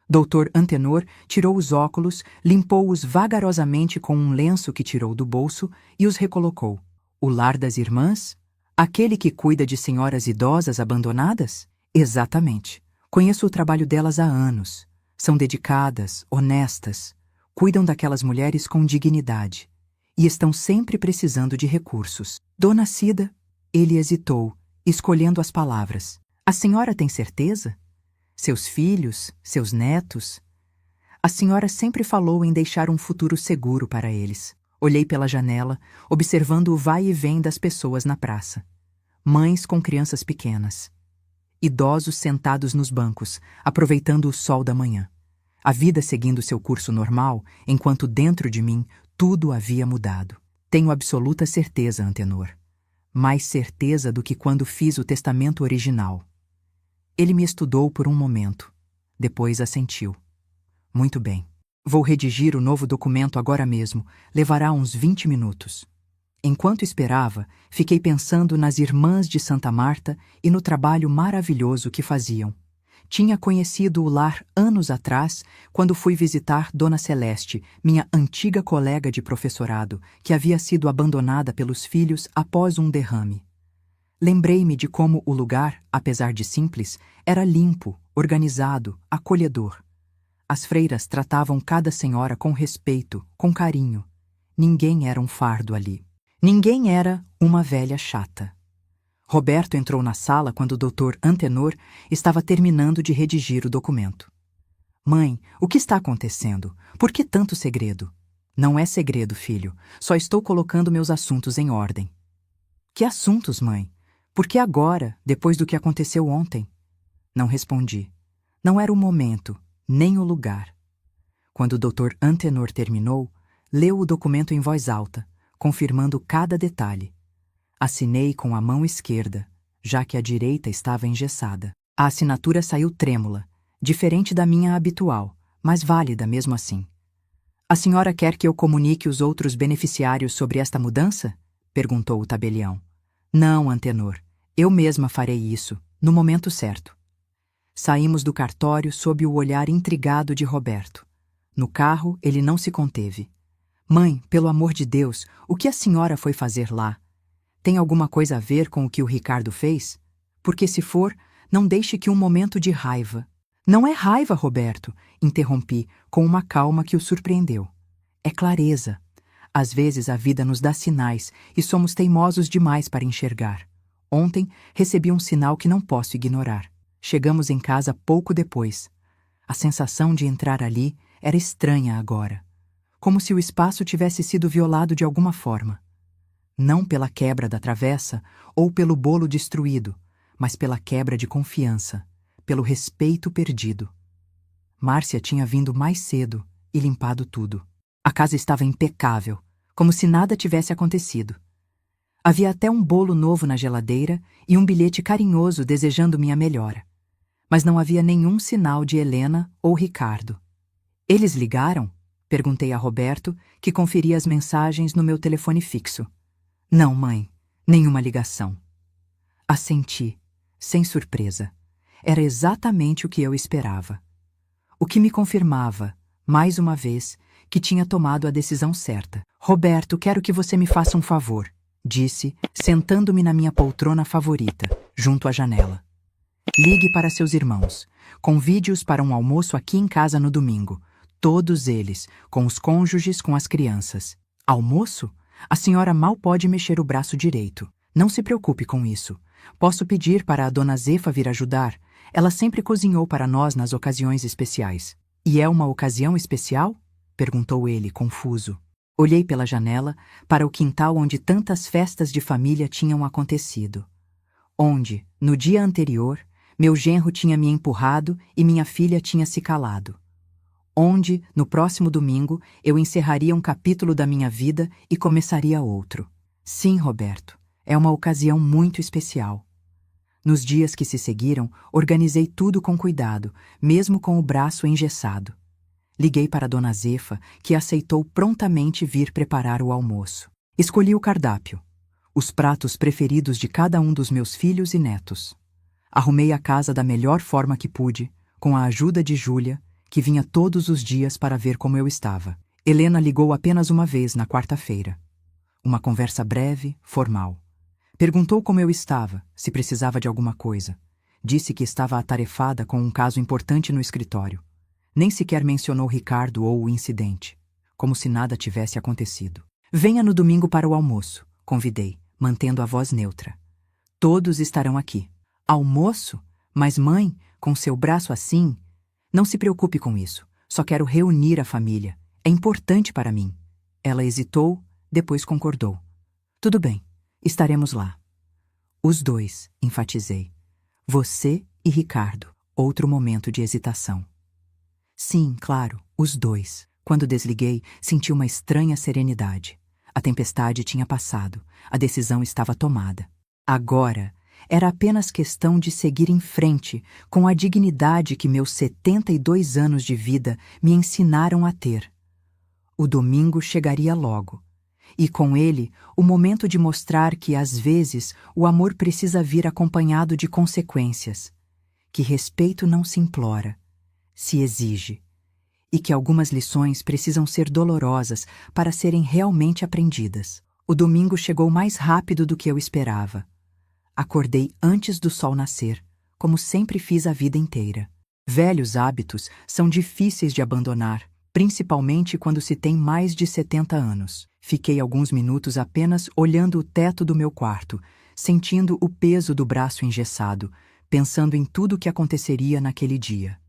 Dr. Antenor tirou os óculos, limpou-os vagarosamente com um lenço que tirou do bolso e os recolocou. O lar das irmãs? Aquele que cuida de senhoras idosas abandonadas? Exatamente. Conheço o trabalho delas há anos. São dedicadas, honestas, cuidam daquelas mulheres com dignidade e estão sempre precisando de recursos. Dona Cida, ele hesitou, escolhendo as palavras. A senhora tem certeza? Seus filhos, seus netos? A senhora sempre falou em deixar um futuro seguro para eles. Olhei pela janela, observando o vai e vem das pessoas na praça. Mães com crianças pequenas. Idosos sentados nos bancos, aproveitando o sol da manhã. A vida seguindo seu curso normal, enquanto dentro de mim tudo havia mudado. Tenho absoluta certeza, Antenor. Mais certeza do que quando fiz o testamento original. Ele me estudou por um momento. Depois assentiu. Muito bem. Vou redigir o novo documento agora mesmo. Levará uns 20 minutos. Enquanto esperava, fiquei pensando nas irmãs de Santa Marta e no trabalho maravilhoso que faziam. Tinha conhecido o lar anos atrás, quando fui visitar Dona Celeste, minha antiga colega de professorado, que havia sido abandonada pelos filhos após um derrame. Lembrei-me de como o lugar, apesar de simples, era limpo, organizado, acolhedor. As freiras tratavam cada senhora com respeito, com carinho. Ninguém era um fardo ali. Ninguém era uma velha chata. Roberto entrou na sala quando o Dr. Antenor estava terminando de redigir o documento. Mãe, o que está acontecendo? Por que tanto segredo? Não é segredo, filho. Só estou colocando meus assuntos em ordem. Que assuntos, mãe? Por que agora, depois do que aconteceu ontem? Não respondi. Não era o momento, nem o lugar. Quando o Dr. Antenor terminou, leu o documento em voz alta, confirmando cada detalhe. Assinei com a mão esquerda, já que a direita estava engessada. A assinatura saiu trêmula, diferente da minha habitual, mas válida mesmo assim. A senhora quer que eu comunique os outros beneficiários sobre esta mudança? Perguntou o tabelião. Não, Antenor. Eu mesma farei isso, no momento certo. Saímos do cartório sob o olhar intrigado de Roberto. No carro, ele não se conteve. Mãe, pelo amor de Deus, o que a senhora foi fazer lá? Tem alguma coisa a ver com o que o Ricardo fez? Porque se for, não deixe que um momento de raiva. Não é raiva, Roberto, interrompi, com uma calma que o surpreendeu. É clareza. Às vezes a vida nos dá sinais e somos teimosos demais para enxergar. Ontem recebi um sinal que não posso ignorar. Chegamos em casa pouco depois. A sensação de entrar ali era estranha agora. Como se o espaço tivesse sido violado de alguma forma. Não pela quebra da travessa ou pelo bolo destruído, mas pela quebra de confiança, pelo respeito perdido. Márcia tinha vindo mais cedo e limpado tudo. A casa estava impecável, como se nada tivesse acontecido. Havia até um bolo novo na geladeira e um bilhete carinhoso desejando minha melhora. Mas não havia nenhum sinal de Helena ou Ricardo. Eles ligaram? Perguntei a Roberto, que conferia as mensagens no meu telefone fixo. Não, mãe, nenhuma ligação. Assenti, sem surpresa. Era exatamente o que eu esperava. O que me confirmava, mais uma vez, que tinha tomado a decisão certa. Roberto, quero que você me faça um favor, disse, sentando-me na minha poltrona favorita, junto à janela. Ligue para seus irmãos. Convide-os para um almoço aqui em casa no domingo. Todos eles, com os cônjuges, com as crianças. Almoço? A senhora mal pode mexer o braço direito. Não se preocupe com isso. Posso pedir para a dona Zefa vir ajudar? Ela sempre cozinhou para nós nas ocasiões especiais. E é uma ocasião especial? Perguntou ele, confuso. Olhei pela janela para o quintal onde tantas festas de família tinham acontecido. Onde, no dia anterior, meu genro tinha me empurrado e minha filha tinha se calado. Onde, no próximo domingo, eu encerraria um capítulo da minha vida e começaria outro. Sim, Roberto, é uma ocasião muito especial. Nos dias que se seguiram, organizei tudo com cuidado, mesmo com o braço engessado. Liguei para Dona Zefa, que aceitou prontamente vir preparar o almoço. Escolhi o cardápio, os pratos preferidos de cada um dos meus filhos e netos. Arrumei a casa da melhor forma que pude, com a ajuda de Júlia, que vinha todos os dias para ver como eu estava. Helena ligou apenas uma vez na quarta-feira. Uma conversa breve, formal. Perguntou como eu estava, se precisava de alguma coisa. Disse que estava atarefada com um caso importante no escritório. Nem sequer mencionou Ricardo ou o incidente, como se nada tivesse acontecido. Venha no domingo para o almoço, convidei, mantendo a voz neutra. Todos estarão aqui. Almoço? Mas mãe, com seu braço assim... Não se preocupe com isso. Só quero reunir a família. É importante para mim. Ela hesitou, depois concordou. Tudo bem, estaremos lá. Os dois, enfatizei. Você e Ricardo. Outro momento de hesitação. Sim, claro, os dois. Quando desliguei, senti uma estranha serenidade. A tempestade tinha passado. A decisão estava tomada. Agora, era apenas questão de seguir em frente com a dignidade que meus 72 anos de vida me ensinaram a ter. O domingo chegaria logo, e com ele o momento de mostrar que às vezes o amor precisa vir acompanhado de consequências, que respeito não se implora, se exige, e que algumas lições precisam ser dolorosas para serem realmente aprendidas. O domingo chegou mais rápido do que eu esperava. Acordei antes do sol nascer, como sempre fiz a vida inteira. Velhos hábitos são difíceis de abandonar, principalmente quando se tem mais de 70 anos. Fiquei alguns minutos apenas olhando o teto do meu quarto, sentindo o peso do braço engessado, pensando em tudo o que aconteceria naquele dia.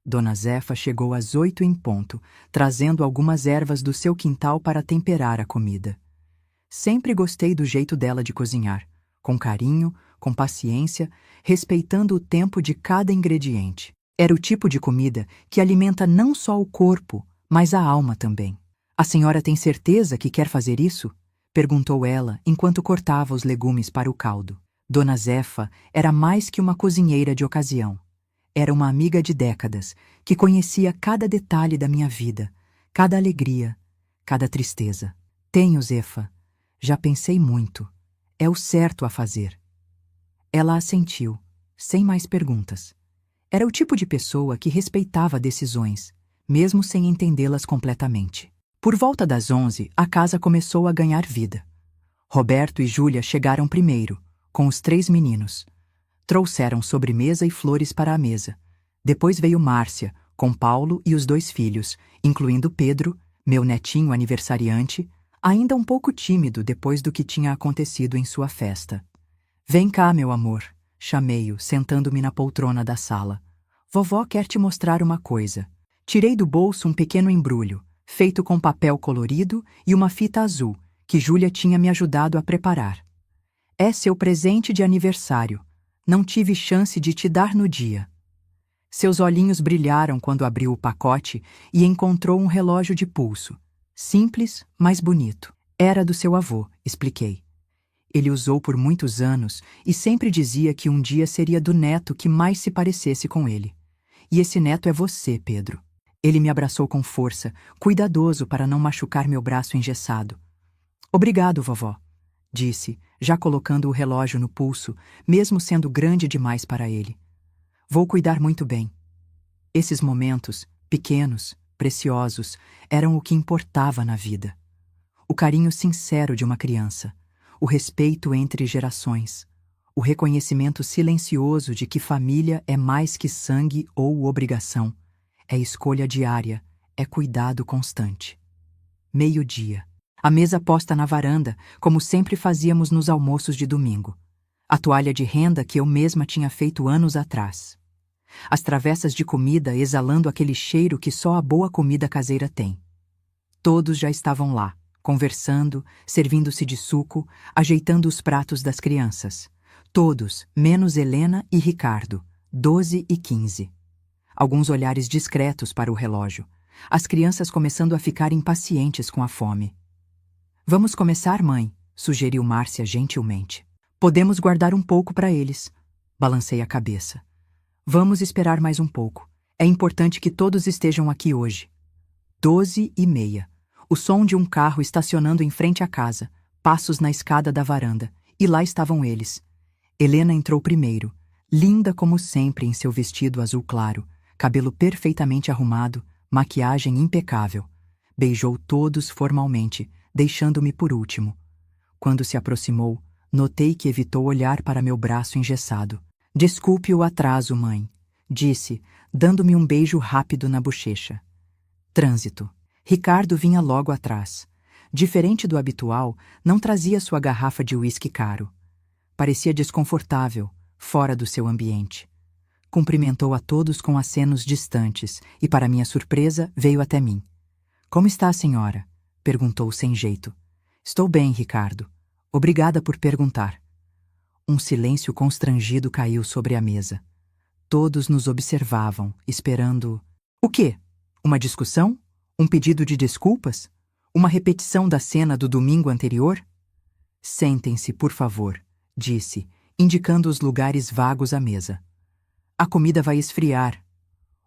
Dona Zefa chegou às 8 em ponto, trazendo algumas ervas do seu quintal para temperar a comida. Sempre gostei do jeito dela de cozinhar. Com carinho, com paciência, respeitando o tempo de cada ingrediente. Era o tipo de comida que alimenta não só o corpo, mas a alma também. A senhora tem certeza que quer fazer isso? Perguntou ela enquanto cortava os legumes para o caldo. Dona Zefa era mais que uma cozinheira de ocasião. Era uma amiga de décadas, que conhecia cada detalhe da minha vida, cada alegria, cada tristeza. Tenho, Zefa. Já pensei muito. É o certo a fazer. Ela assentiu, sem mais perguntas. Era o tipo de pessoa que respeitava decisões, mesmo sem entendê-las completamente. Por volta das 11, a casa começou a ganhar vida. Roberto e Júlia chegaram primeiro, com os 3 meninos. Trouxeram sobremesa e flores para a mesa. Depois veio Márcia, com Paulo e os 2 filhos, incluindo Pedro, meu netinho aniversariante, ainda um pouco tímido depois do que tinha acontecido em sua festa. Vem cá, meu amor, chamei-o, sentando-me na poltrona da sala. Vovó quer te mostrar uma coisa. Tirei do bolso um pequeno embrulho, feito com papel colorido e uma fita azul, que Júlia tinha me ajudado a preparar. É seu presente de aniversário. Não tive chance de te dar no dia. Seus olhinhos brilharam quando abriu o pacote e encontrou um relógio de pulso. Simples, mas bonito. Era do seu avô, expliquei. Ele usou por muitos anos e sempre dizia que um dia seria do neto que mais se parecesse com ele. E esse neto é você, Pedro. Ele me abraçou com força, cuidadoso para não machucar meu braço engessado. Obrigado, vovó, disse, já colocando o relógio no pulso, mesmo sendo grande demais para ele. Vou cuidar muito bem. Esses momentos, pequenos, preciosos, eram o que importava na vida. O carinho sincero de uma criança, o respeito entre gerações, O reconhecimento silencioso de que família é mais que sangue ou obrigação, é escolha diária, é cuidado constante. Meio-dia. A mesa posta na varanda, como sempre fazíamos nos almoços de domingo. A toalha de renda que eu mesma tinha feito anos atrás. As travessas de comida exalando aquele cheiro que só a boa comida caseira tem. Todos já estavam lá, conversando, servindo-se de suco, ajeitando os pratos das crianças. Todos, menos Helena e Ricardo, 12 e 15. Alguns olhares discretos para o relógio. As crianças começando a ficar impacientes com a fome. Vamos começar, mãe, sugeriu Márcia gentilmente. Podemos guardar um pouco para eles. Balancei a cabeça. Vamos esperar mais um pouco. É importante que todos estejam aqui hoje. 12h30. O som de um carro estacionando em frente à casa, passos na escada da varanda, e lá estavam eles. Helena entrou primeiro, linda como sempre em seu vestido azul claro, cabelo perfeitamente arrumado, maquiagem impecável. Beijou todos formalmente, deixando-me por último. Quando se aproximou, notei que evitou olhar para meu braço engessado. Desculpe o atraso, mãe, disse, dando-me um beijo rápido na bochecha. Trânsito. Ricardo vinha logo atrás. Diferente do habitual, não trazia sua garrafa de uísque caro. Parecia desconfortável, fora do seu ambiente. Cumprimentou a todos com acenos distantes e, para minha surpresa, veio até mim. Como está a senhora? Perguntou sem jeito. Estou bem, Ricardo. Obrigada por perguntar. Um silêncio constrangido caiu sobre a mesa. Todos nos observavam, esperando... O quê? Uma discussão? Um pedido de desculpas? Uma repetição da cena do domingo anterior? Sentem-se, por favor, disse, indicando os lugares vagos à mesa. A comida vai esfriar.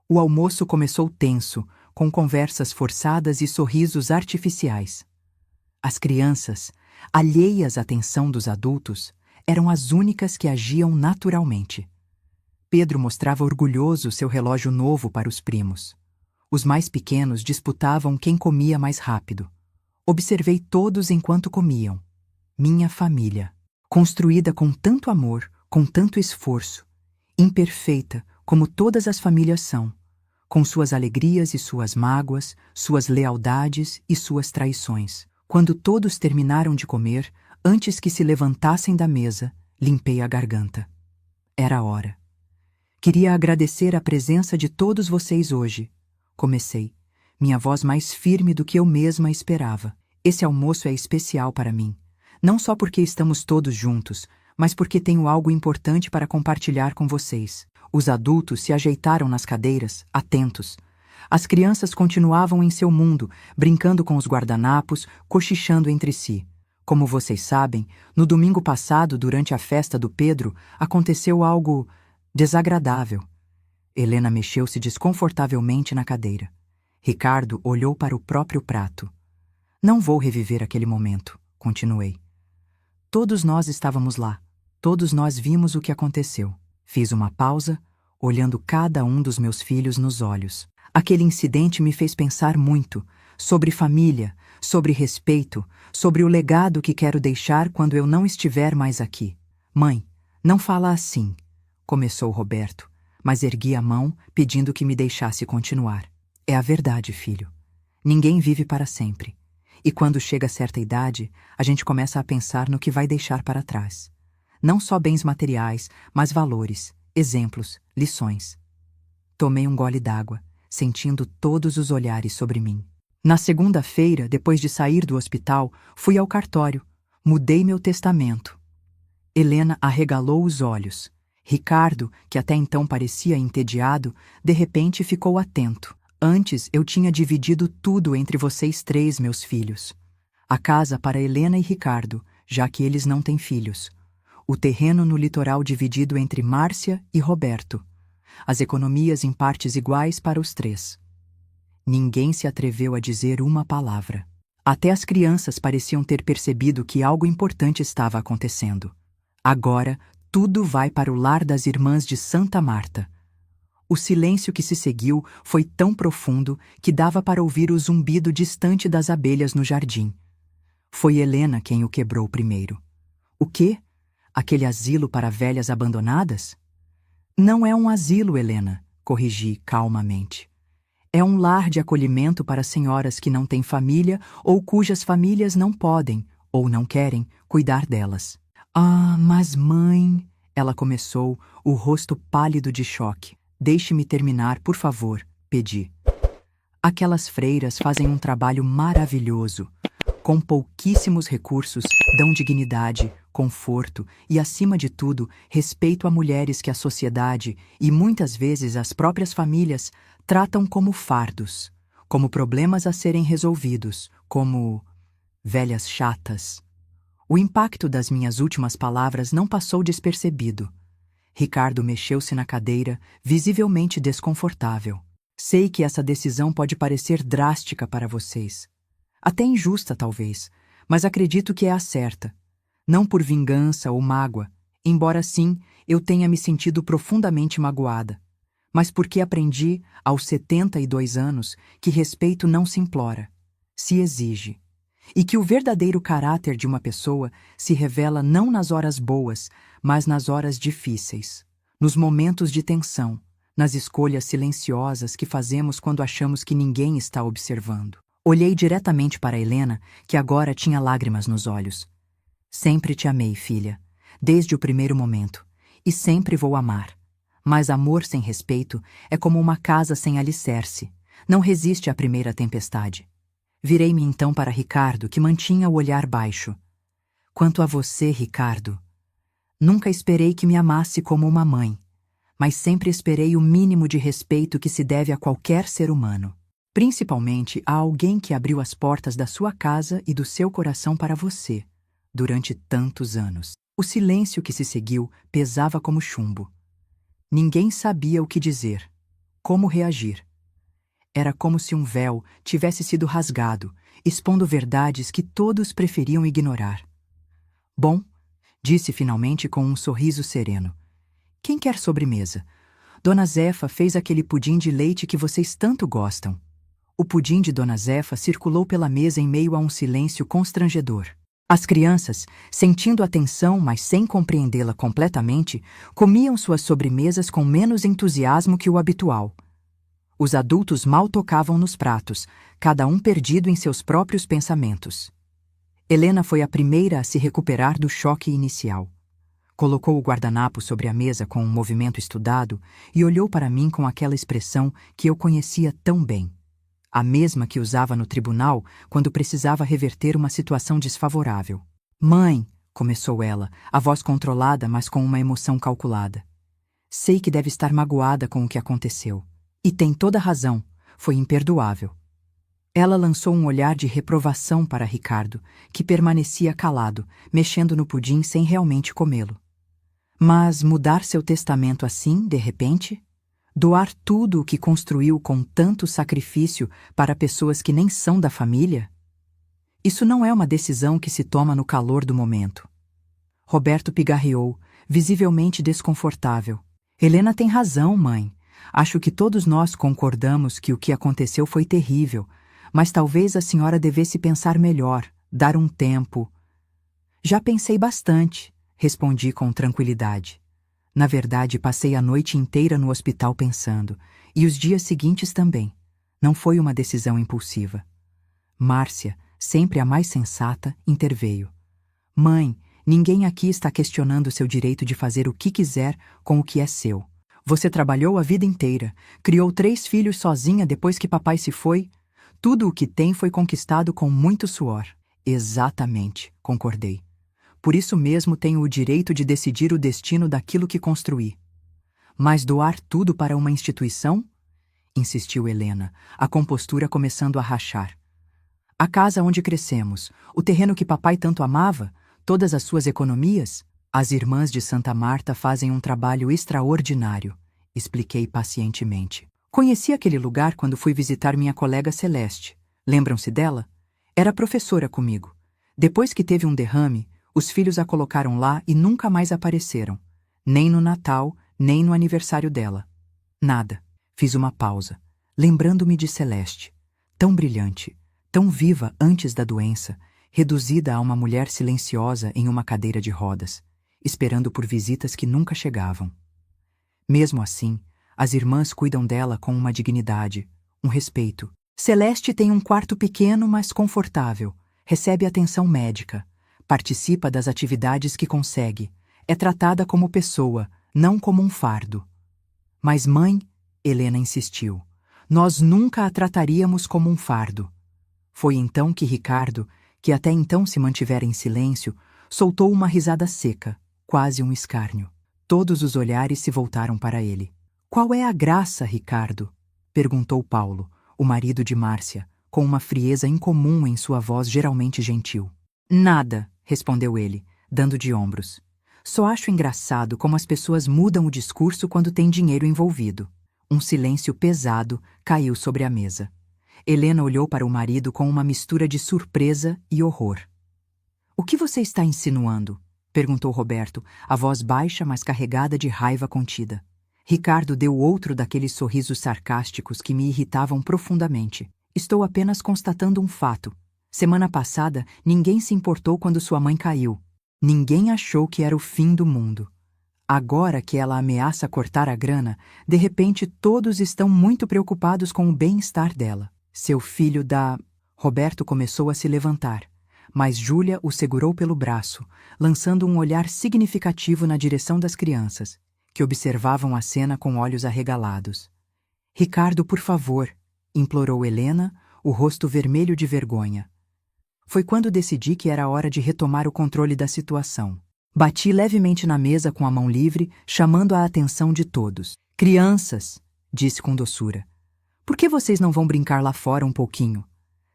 O almoço começou tenso, com conversas forçadas e sorrisos artificiais. As crianças, alheias à tensão dos adultos, eram as únicas que agiam naturalmente. Pedro mostrava orgulhoso seu relógio novo para os primos. Os mais pequenos disputavam quem comia mais rápido. Observei todos enquanto comiam. Minha família, construída com tanto amor, com tanto esforço, imperfeita como todas as famílias são, com suas alegrias e suas mágoas, suas lealdades e suas traições. Quando todos terminaram de comer, antes que se levantassem da mesa, limpei a garganta. Era a hora. Queria agradecer a presença de todos vocês hoje. Comecei, minha voz mais firme do que eu mesma esperava. Esse almoço é especial para mim. Não só porque estamos todos juntos, mas porque tenho algo importante para compartilhar com vocês. Os adultos se ajeitaram nas cadeiras, atentos. As crianças continuavam em seu mundo, brincando com os guardanapos, cochichando entre si. Como vocês sabem, no domingo passado, durante a festa do Pedro, aconteceu algo desagradável. Helena mexeu-se desconfortavelmente na cadeira. Ricardo olhou para o próprio prato. Não vou reviver aquele momento, continuei. Todos nós estávamos lá. Todos nós vimos o que aconteceu. Fiz uma pausa, olhando cada um dos meus filhos nos olhos. Aquele incidente me fez pensar muito sobre família, sobre respeito, sobre o legado que quero deixar quando eu não estiver mais aqui. Mãe, não fala assim, começou Roberto, mas ergui a mão pedindo que me deixasse continuar. É a verdade, filho. Ninguém vive para sempre. E quando chega a certa idade, a gente começa a pensar no que vai deixar para trás. Não só bens materiais, mas valores, exemplos, lições. Tomei um gole d'água, sentindo todos os olhares sobre mim. Na segunda-feira, depois de sair do hospital, fui ao cartório. Mudei meu testamento. Helena arregalou os olhos. Ricardo, que até então parecia entediado, de repente ficou atento. Antes eu tinha dividido tudo entre vocês três, meus filhos. A casa para Helena e Ricardo, já que eles não têm filhos. O terreno no litoral dividido entre Márcia e Roberto. As economias em partes iguais para os três. Ninguém se atreveu a dizer uma palavra. Até as crianças pareciam ter percebido que algo importante estava acontecendo. Agora, tudo vai para o lar das irmãs de Santa Marta. O silêncio que se seguiu foi tão profundo que dava para ouvir o zumbido distante das abelhas no jardim. Foi Helena quem o quebrou primeiro. O quê? Aquele asilo para velhas abandonadas? Não é um asilo, Helena, corrigi calmamente. É um lar de acolhimento para senhoras que não têm família ou cujas famílias não podem, ou não querem, cuidar delas. Ah, mas mãe, ela começou, o rosto pálido de choque. Deixe-me terminar, por favor, pedi. Aquelas freiras fazem um trabalho maravilhoso. Com pouquíssimos recursos, dão dignidade, conforto e, acima de tudo, respeito a mulheres que a sociedade e muitas vezes as próprias famílias tratam como fardos, como problemas a serem resolvidos, como velhas chatas. O impacto das minhas últimas palavras não passou despercebido. Ricardo mexeu-se na cadeira, visivelmente desconfortável. Sei que essa decisão pode parecer drástica para vocês. Até injusta, talvez, mas acredito que é a certa. Não por vingança ou mágoa, embora sim eu tenha me sentido profundamente magoada, mas porque aprendi, aos 72 anos, que respeito não se implora, se exige. E que o verdadeiro caráter de uma pessoa se revela não nas horas boas, mas nas horas difíceis, nos momentos de tensão, nas escolhas silenciosas que fazemos quando achamos que ninguém está observando. Olhei diretamente para Helena, que agora tinha lágrimas nos olhos. Sempre te amei, filha, desde o primeiro momento, e sempre vou amar. Mas amor sem respeito é como uma casa sem alicerce, não resiste à primeira tempestade. Virei-me então para Ricardo, que mantinha o olhar baixo. Quanto a você, Ricardo, nunca esperei que me amasse como uma mãe, mas sempre esperei o mínimo de respeito que se deve a qualquer ser humano, principalmente a alguém que abriu as portas da sua casa e do seu coração para você, durante tantos anos. O silêncio que se seguiu pesava como chumbo. Ninguém sabia o que dizer, como reagir. Era como se um véu tivesse sido rasgado, expondo verdades que todos preferiam ignorar. Bom, disse finalmente com um sorriso sereno. Quem quer sobremesa? Dona Zefa fez aquele pudim de leite que vocês tanto gostam. O pudim de Dona Zefa circulou pela mesa em meio a um silêncio constrangedor. As crianças, sentindo a tensão, mas sem compreendê-la completamente, comiam suas sobremesas com menos entusiasmo que o habitual. Os adultos mal tocavam nos pratos, cada um perdido em seus próprios pensamentos. Helena foi a primeira a se recuperar do choque inicial. Colocou o guardanapo sobre a mesa com um movimento estudado e olhou para mim com aquela expressão que eu conhecia tão bem. A mesma que usava no tribunal quando precisava reverter uma situação desfavorável. Mãe, começou ela, a voz controlada, mas com uma emoção calculada. Sei que deve estar magoada com o que aconteceu. E tem toda razão, foi imperdoável. Ela lançou um olhar de reprovação para Ricardo, que permanecia calado, mexendo no pudim sem realmente comê-lo. Mas mudar seu testamento assim, de repente? Doar tudo o que construiu com tanto sacrifício para pessoas que nem são da família? Isso não é uma decisão que se toma no calor do momento. Roberto pigarreou, visivelmente desconfortável. Helena tem razão, mãe. Acho que todos nós concordamos que o que aconteceu foi terrível, mas talvez a senhora devesse pensar melhor, dar um tempo. Já pensei bastante, respondi com tranquilidade. Na verdade, passei a noite inteira no hospital pensando, e os dias seguintes também. Não foi uma decisão impulsiva. Márcia, sempre a mais sensata, interveio. Mãe, ninguém aqui está questionando seu direito de fazer o que quiser com o que é seu. Você trabalhou a vida inteira, criou 3 filhos sozinha depois que papai se foi. Tudo o que tem foi conquistado com muito suor. Exatamente, concordei. Por isso mesmo tenho o direito de decidir o destino daquilo que construí. Mas doar tudo para uma instituição? Insistiu Helena, a compostura começando a rachar. A casa onde crescemos, o terreno que papai tanto amava, todas as suas economias? As irmãs de Santa Marta fazem um trabalho extraordinário, expliquei pacientemente. Conheci aquele lugar quando fui visitar minha colega Celeste. Lembram-se dela? Era professora comigo. Depois que teve um derrame, os filhos a colocaram lá e nunca mais apareceram. Nem no Natal, nem no aniversário dela. Nada. Fiz uma pausa, lembrando-me de Celeste. Tão brilhante, tão viva antes da doença, reduzida a uma mulher silenciosa em uma cadeira de rodas. esperando por visitas que nunca chegavam. Mesmo assim, as irmãs cuidam dela com uma dignidade, um respeito. Celeste tem um quarto pequeno, mas confortável, recebe atenção médica, participa das atividades que consegue, é tratada como pessoa, não como um fardo. Mas mãe, Helena insistiu, nós nunca a trataríamos como um fardo. Foi então que Ricardo, que até então se mantivera em silêncio, soltou uma risada seca, quase um escárnio. Todos os olhares se voltaram para ele. Qual é a graça, Ricardo? Perguntou Paulo, o marido de Márcia, com uma frieza incomum em sua voz geralmente gentil. Nada, respondeu ele, dando de ombros. Só acho engraçado como as pessoas mudam o discurso quando tem dinheiro envolvido. Um silêncio pesado caiu sobre a mesa. Helena olhou para o marido com uma mistura de surpresa e horror. O que você está insinuando? Perguntou Roberto, a voz baixa, mas carregada de raiva contida. Ricardo deu outro daqueles sorrisos sarcásticos que me irritavam profundamente. Estou apenas constatando um fato. Semana passada, ninguém se importou quando sua mãe caiu. Ninguém achou que era o fim do mundo. Agora que ela ameaça cortar a grana, de repente todos estão muito preocupados com o bem-estar dela. Seu filho da... Roberto começou a se levantar, mas Júlia o segurou pelo braço, lançando um olhar significativo na direção das crianças, que observavam a cena com olhos arregalados. Ricardo, por favor, implorou Helena, o rosto vermelho de vergonha. Foi quando decidi que era hora de retomar o controle da situação. Bati levemente na mesa com a mão livre, chamando a atenção de todos. Crianças, disse com doçura, por que vocês não vão brincar lá fora um pouquinho?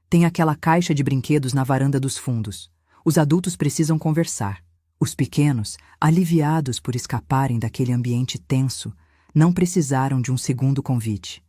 Tem aquela caixa de brinquedos na varanda dos fundos. Os adultos precisam conversar. Os pequenos, aliviados por escaparem daquele ambiente tenso, não precisaram de um segundo convite.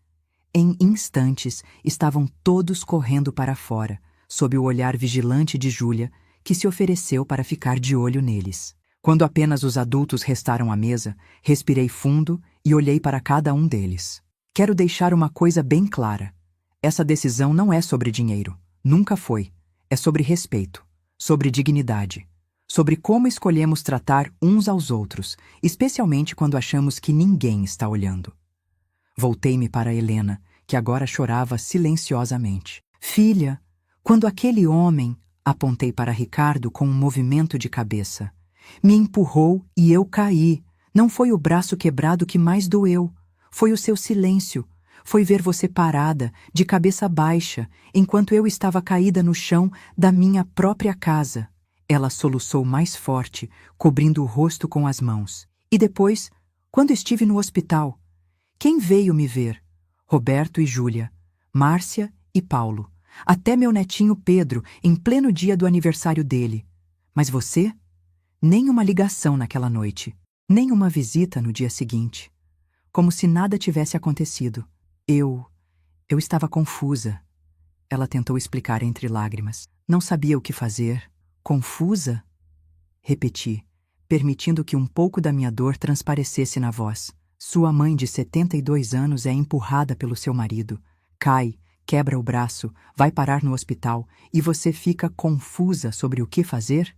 Em instantes, estavam todos correndo para fora, sob o olhar vigilante de Júlia, que se ofereceu para ficar de olho neles. Quando apenas os adultos restaram à mesa, respirei fundo e olhei para cada um deles. Quero deixar uma coisa bem clara. Essa decisão não é sobre dinheiro. Nunca foi. É sobre respeito, sobre dignidade, sobre como escolhemos tratar uns aos outros, especialmente quando achamos que ninguém está olhando. Voltei-me para Helena, que agora chorava silenciosamente. Filha, quando aquele homem, apontei para Ricardo com um movimento de cabeça, me empurrou e eu caí. Não foi o braço quebrado que mais doeu. Foi o seu silêncio. Foi ver você parada, de cabeça baixa, enquanto eu estava caída no chão da minha própria casa. Ela soluçou mais forte, cobrindo o rosto com as mãos. E depois, quando estive no hospital, quem veio me ver? Roberto e Júlia, Márcia e Paulo, até meu netinho Pedro, em pleno dia do aniversário dele. Mas você? Nem uma ligação naquela noite, nem uma visita no dia seguinte. Como se nada tivesse acontecido. Eu estava confusa. Ela tentou explicar entre lágrimas. Não sabia o que fazer. Confusa? Repeti, permitindo que um pouco da minha dor transparecesse na voz. Sua mãe de 72 anos é empurrada pelo seu marido. Cai, quebra o braço, vai parar no hospital e você fica confusa sobre o que fazer?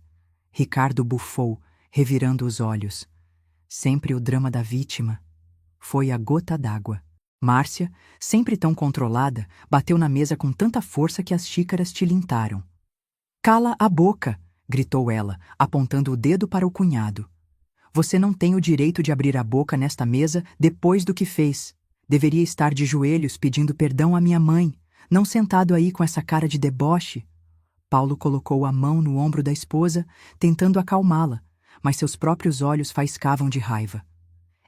Ricardo bufou, revirando os olhos. Sempre o drama da vítima. Foi a gota d'água. Márcia, sempre tão controlada, bateu na mesa com tanta força que as xícaras tilintaram. Cala a boca, gritou ela, apontando o dedo para o cunhado. Você não tem o direito de abrir a boca nesta mesa depois do que fez. Deveria estar de joelhos pedindo perdão à minha mãe, não sentado aí com essa cara de deboche. Paulo colocou a mão no ombro da esposa, tentando acalmá-la, mas seus próprios olhos faiscavam de raiva.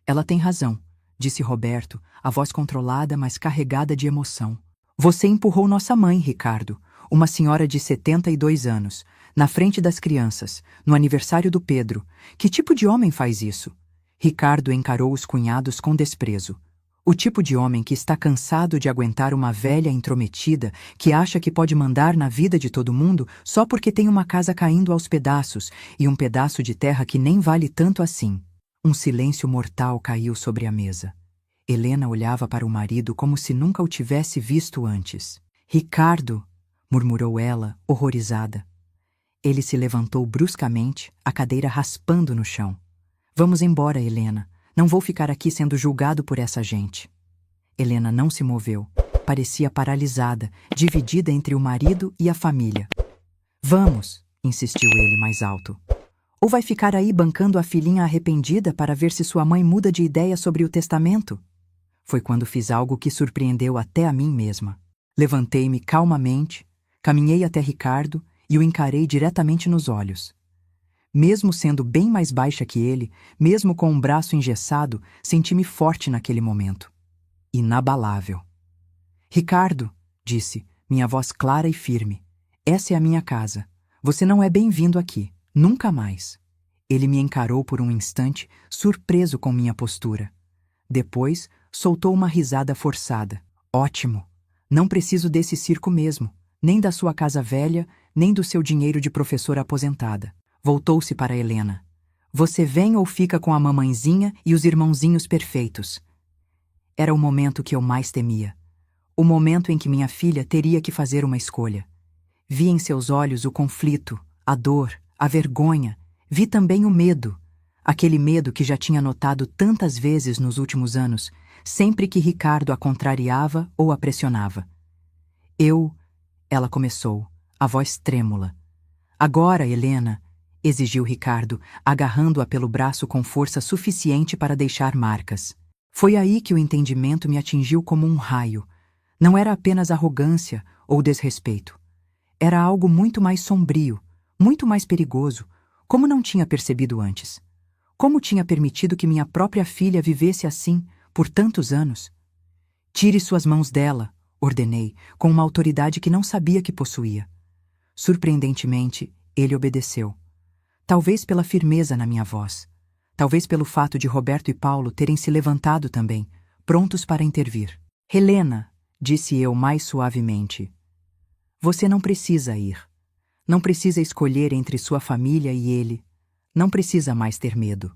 Ela tem razão, disse Roberto, a voz controlada, mas carregada de emoção. Você empurrou nossa mãe, Ricardo, uma senhora de 72 anos, na frente das crianças, no aniversário do Pedro. Que tipo de homem faz isso? Ricardo encarou os cunhados com desprezo. O tipo de homem que está cansado de aguentar uma velha intrometida que acha que pode mandar na vida de todo mundo só porque tem uma casa caindo aos pedaços e um pedaço de terra que nem vale tanto assim. Um silêncio mortal caiu sobre a mesa. Helena olhava para o marido como se nunca o tivesse visto antes. Ricardo, murmurou ela, horrorizada. Ele se levantou bruscamente, a cadeira raspando no chão. Vamos embora, Helena. Não vou ficar aqui sendo julgado por essa gente. Helena não se moveu. Parecia paralisada, dividida entre o marido e a família. Vamos, insistiu ele mais alto. Ou vai ficar aí bancando a filhinha arrependida para ver se sua mãe muda de ideia sobre o testamento? Foi quando fiz algo que surpreendeu até a mim mesma. Levantei-me calmamente, caminhei até Ricardo e o encarei diretamente nos olhos. Mesmo sendo bem mais baixa que ele, mesmo com um braço engessado, senti-me forte naquele momento. Inabalável. Ricardo, disse, minha voz clara e firme, essa é a minha casa. Você não é bem-vindo aqui. Nunca mais. Ele me encarou por um instante, surpreso com minha postura. Depois, soltou uma risada forçada. Ótimo. Não preciso desse circo mesmo, nem da sua casa velha, nem do seu dinheiro de professora aposentada. Voltou-se para Helena. Você vem ou fica com a mamãezinha e os irmãozinhos perfeitos? Era o momento que eu mais temia. O momento em que minha filha teria que fazer uma escolha. Vi em seus olhos o conflito, a dor, a vergonha. Vi também o medo. Aquele medo que já tinha notado tantas vezes nos últimos anos, sempre que Ricardo a contrariava ou a pressionava. Ela começou, a voz trêmula. Agora, Helena, exigiu Ricardo, agarrando-a pelo braço com força suficiente para deixar marcas. Foi aí que o entendimento me atingiu como um raio. Não era apenas arrogância ou desrespeito. Era algo muito mais sombrio, muito mais perigoso, como não tinha percebido antes. Como tinha permitido que minha própria filha vivesse assim por tantos anos? Tire suas mãos dela, ordenei, com uma autoridade que não sabia que possuía. Surpreendentemente, ele obedeceu. Talvez pela firmeza na minha voz. Talvez pelo fato de Roberto e Paulo terem se levantado também, prontos para intervir. Helena, disse eu mais suavemente, você não precisa ir. Não precisa escolher entre sua família e ele. Não precisa mais ter medo.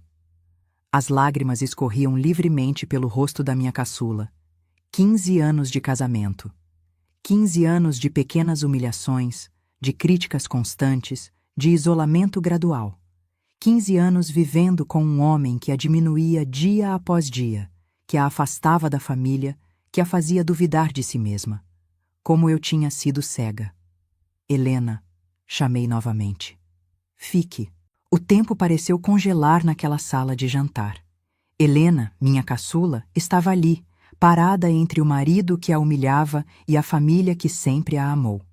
As lágrimas escorriam livremente pelo rosto da minha caçula. 15 anos de casamento. 15 anos de pequenas humilhações, de críticas constantes, de isolamento gradual. 15 anos vivendo com um homem que a diminuía dia após dia, que a afastava da família, que a fazia duvidar de si mesma. Como eu tinha sido cega. Helena, chamei novamente. Fique. O tempo pareceu congelar naquela sala de jantar. Helena, minha caçula, estava ali, parada entre o marido que a humilhava e a família que sempre a amou.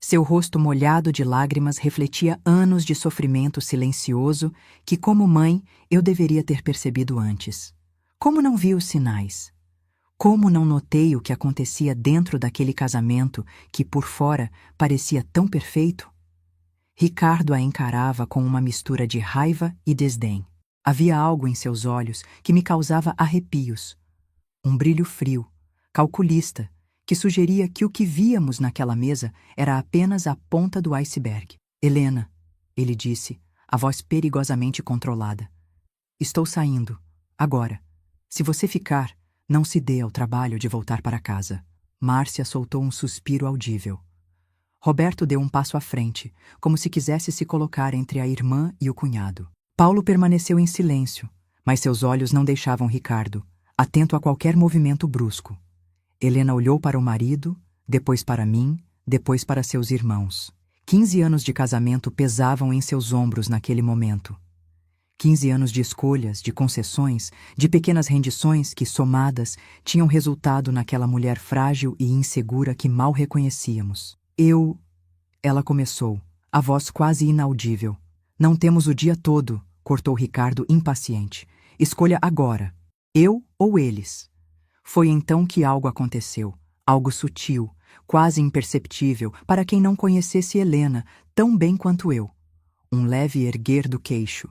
Seu rosto molhado de lágrimas refletia anos de sofrimento silencioso que, como mãe, eu deveria ter percebido antes. Como não vi os sinais? Como não notei o que acontecia dentro daquele casamento que, por fora, parecia tão perfeito? Ricardo a encarava com uma mistura de raiva e desdém. Havia algo em seus olhos que me causava arrepios. Um brilho frio, calculista, que sugeria que o que víamos naquela mesa era apenas a ponta do iceberg. Helena, ele disse, a voz perigosamente controlada. Estou saindo, agora. Se você ficar, não se dê ao trabalho de voltar para casa. Márcia soltou um suspiro audível. Roberto deu um passo à frente, como se quisesse se colocar entre a irmã e o cunhado. Paulo permaneceu em silêncio, mas seus olhos não deixavam Ricardo, atento a qualquer movimento brusco. Helena olhou para o marido, depois para mim, depois para seus irmãos. 15 anos de casamento pesavam em seus ombros naquele momento. 15 anos de escolhas, de concessões, de pequenas rendições que, somadas, tinham resultado naquela mulher frágil e insegura que mal reconhecíamos. Ela começou, a voz quase inaudível. Não temos o dia todo, cortou Ricardo impaciente. Escolha agora, eu ou eles. Foi então que algo aconteceu, algo sutil, quase imperceptível para quem não conhecesse Helena tão bem quanto eu. Um leve erguer do queixo,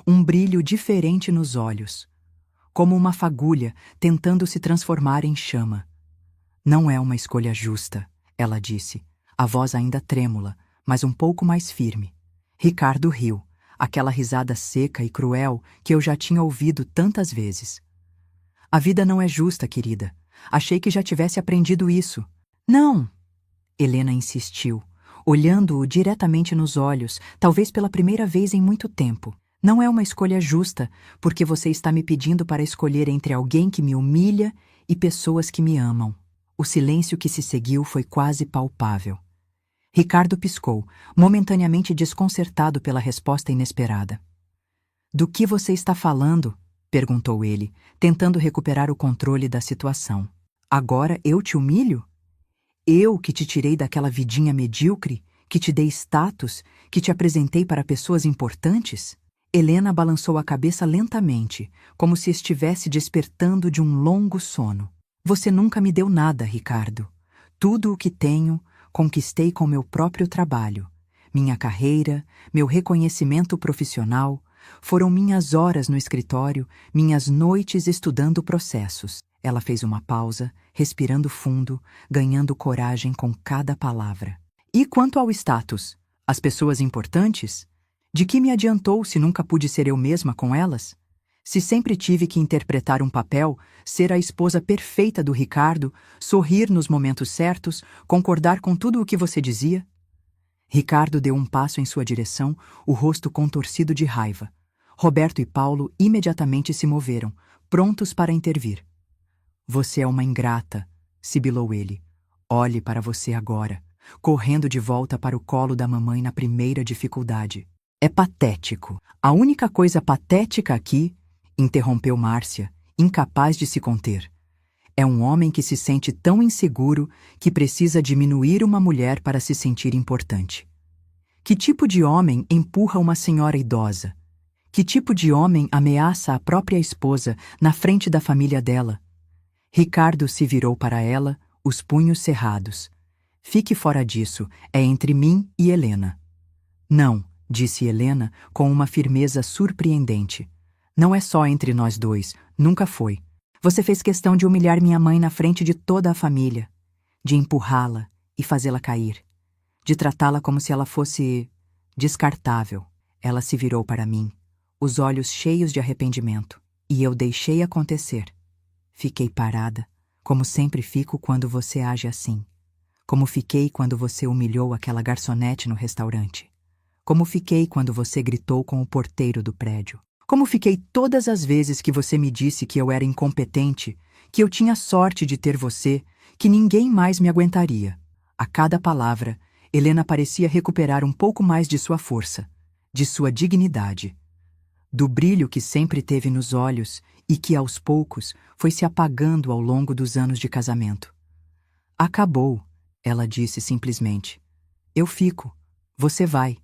um brilho diferente nos olhos, como uma fagulha tentando se transformar em chama. Não é uma escolha justa, ela disse, a voz ainda trêmula, mas um pouco mais firme. Ricardo riu, aquela risada seca e cruel que eu já tinha ouvido tantas vezes. A vida não é justa, querida. Achei que já tivesse aprendido isso. Não! Helena insistiu, olhando-o diretamente nos olhos, talvez pela primeira vez em muito tempo. Não é uma escolha justa, porque você está me pedindo para escolher entre alguém que me humilha e pessoas que me amam. O silêncio que se seguiu foi quase palpável. Ricardo piscou, momentaneamente desconcertado pela resposta inesperada. Do que você está falando? Perguntou ele, tentando recuperar o controle da situação. Agora eu te humilho? Eu que te tirei daquela vidinha medíocre, que te dei status, que te apresentei para pessoas importantes? Helena balançou a cabeça lentamente, como se estivesse despertando de um longo sono. Você nunca me deu nada, Ricardo. Tudo o que tenho, conquistei com meu próprio trabalho. Minha carreira, meu reconhecimento profissional, foram minhas horas no escritório, minhas noites estudando processos. Ela fez uma pausa, respirando fundo, ganhando coragem com cada palavra. E quanto ao status? As pessoas importantes? De que me adiantou se nunca pude ser eu mesma com elas? Se sempre tive que interpretar um papel, ser a esposa perfeita do Ricardo, sorrir nos momentos certos, concordar com tudo o que você dizia? Ricardo deu um passo em sua direção, o rosto contorcido de raiva. Roberto e Paulo imediatamente se moveram, prontos para intervir. Você é uma ingrata, sibilou ele. Olhe para você agora, correndo de volta para o colo da mamãe na primeira dificuldade. É patético. A única coisa patética aqui, interrompeu Márcia, incapaz de se conter. É um homem que se sente tão inseguro que precisa diminuir uma mulher para se sentir importante. Que tipo de homem empurra uma senhora idosa? Que tipo de homem ameaça a própria esposa na frente da família dela? Ricardo se virou para ela, os punhos cerrados. Fique fora disso, é entre mim e Helena. Não, disse Helena com uma firmeza surpreendente. Não é só entre nós dois, nunca foi. Você fez questão de humilhar minha mãe na frente de toda a família, de empurrá-la e fazê-la cair, de tratá-la como se ela fosse descartável. Ela se virou para mim, os olhos cheios de arrependimento, e eu deixei acontecer. Fiquei parada, como sempre fico quando você age assim. Como fiquei quando você humilhou aquela garçonete no restaurante. Como fiquei quando você gritou com o porteiro do prédio. Como fiquei todas as vezes que você me disse que eu era incompetente, que eu tinha sorte de ter você, que ninguém mais me aguentaria. A cada palavra, Helena parecia recuperar um pouco mais de sua força, de sua dignidade, do brilho que sempre teve nos olhos e que, aos poucos, foi se apagando ao longo dos anos de casamento. Acabou, ela disse simplesmente. Eu fico. Você vai.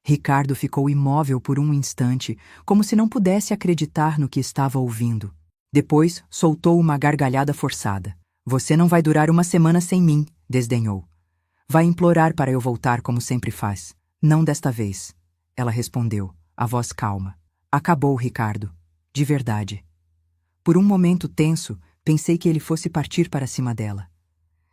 Ricardo ficou imóvel por um instante, como se não pudesse acreditar no que estava ouvindo. Depois, soltou uma gargalhada forçada. Você não vai durar uma semana sem mim, desdenhou. Vai implorar para eu voltar como sempre faz. Não desta vez, ela respondeu, a voz calma. Acabou, Ricardo. De verdade. Por um momento tenso, pensei que ele fosse partir para cima dela.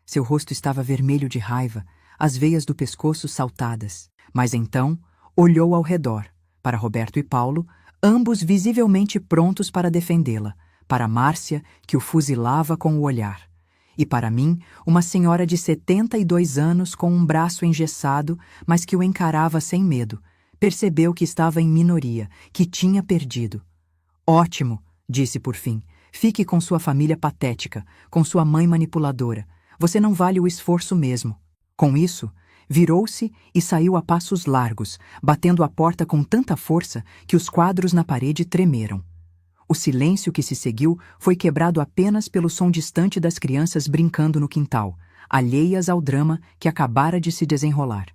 Seu rosto estava vermelho de raiva, as veias do pescoço saltadas. Mas então, olhou ao redor, para Roberto e Paulo, ambos visivelmente prontos para defendê-la, para Márcia, que o fuzilava com o olhar, e para mim, uma senhora de 72 anos com um braço engessado, mas que o encarava sem medo. Percebeu que estava em minoria, que tinha perdido. Ótimo, disse por fim. Fique com sua família patética, com sua mãe manipuladora. Você não vale o esforço mesmo. Com isso, virou-se e saiu a passos largos, batendo a porta com tanta força que os quadros na parede tremeram. O silêncio que se seguiu foi quebrado apenas pelo som distante das crianças brincando no quintal, alheias ao drama que acabara de se desenrolar.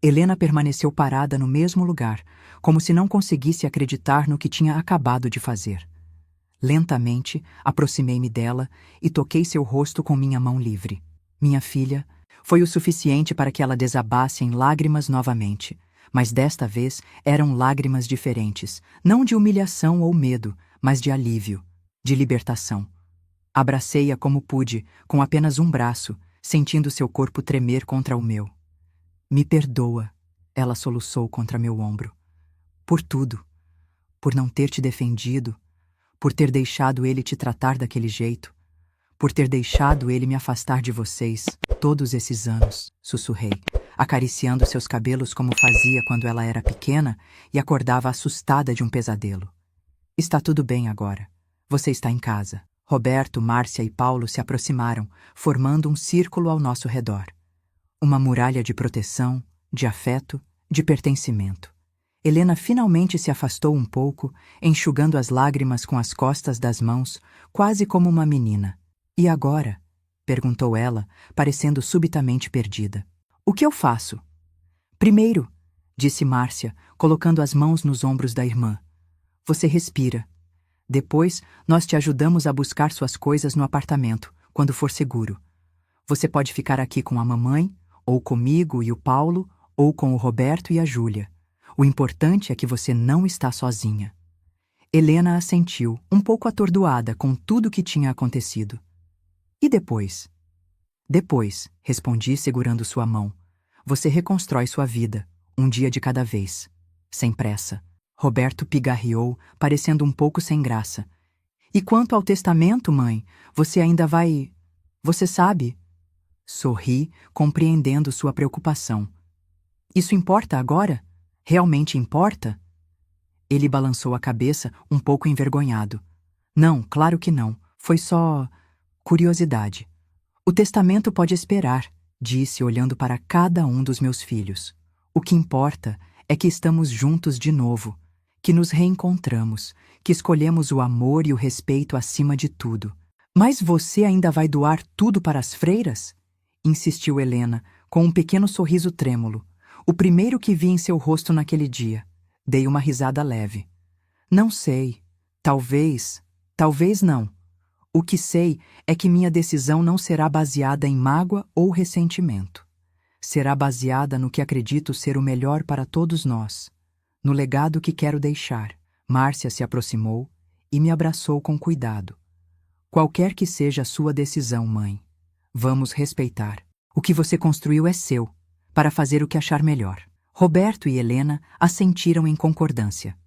Helena permaneceu parada no mesmo lugar, como se não conseguisse acreditar no que tinha acabado de fazer. Lentamente, aproximei-me dela e toquei seu rosto com minha mão livre. Minha filha, foi o suficiente para que ela desabasse em lágrimas novamente, mas desta vez eram lágrimas diferentes, não de humilhação ou medo, mas de alívio, de libertação. Abracei-a como pude, com apenas um braço, sentindo seu corpo tremer contra o meu. Me perdoa, ela soluçou contra meu ombro. Por tudo. Por não ter te defendido, por ter deixado ele te tratar daquele jeito, por ter deixado ele me afastar de vocês todos esses anos, sussurrei. acariciando seus cabelos como fazia quando ela era pequena e acordava assustada de um pesadelo. Está tudo bem agora. Você está em casa. Roberto, Márcia e Paulo se aproximaram, formando um círculo ao nosso redor. Uma muralha de proteção, de afeto, de pertencimento. Helena finalmente se afastou um pouco, enxugando as lágrimas com as costas das mãos, quase como uma menina. E agora? Perguntou ela, parecendo subitamente perdida. O que eu faço? Primeiro, disse Márcia, colocando as mãos nos ombros da irmã. Você respira. Depois, nós te ajudamos a buscar suas coisas no apartamento, quando for seguro. Você pode ficar aqui com a mamãe, ou comigo e o Paulo, ou com o Roberto e a Júlia. O importante é que você não está sozinha. Helena assentiu, um pouco atordoada com tudo o que tinha acontecido. E depois? Depois, respondi segurando sua mão. Você reconstrói sua vida, um dia de cada vez. Sem pressa. Roberto pigarreou, parecendo um pouco sem graça. E quanto ao testamento, mãe, você ainda vai... Você sabe? Sorri, compreendendo sua preocupação. Isso importa agora? Realmente importa? Ele balançou a cabeça, um pouco envergonhado. Não, claro que não. Foi só... curiosidade. O testamento pode esperar, disse olhando para cada um dos meus filhos. O que importa é que estamos juntos de novo, que nos reencontramos, que escolhemos o amor e o respeito acima de tudo. Mas você ainda vai doar tudo para as freiras? Insistiu Helena, com um pequeno sorriso trêmulo, o primeiro que vi em seu rosto naquele dia. Dei uma risada leve. Não sei. Talvez não. O que sei é que minha decisão não será baseada em mágoa ou ressentimento. Será baseada no que acredito ser o melhor para todos nós, no legado que quero deixar. Márcia se aproximou e me abraçou com cuidado. Qualquer que seja a sua decisão, mãe, vamos respeitar. O que você construiu é seu, para fazer o que achar melhor. Roberto e Helena assentiram em concordância.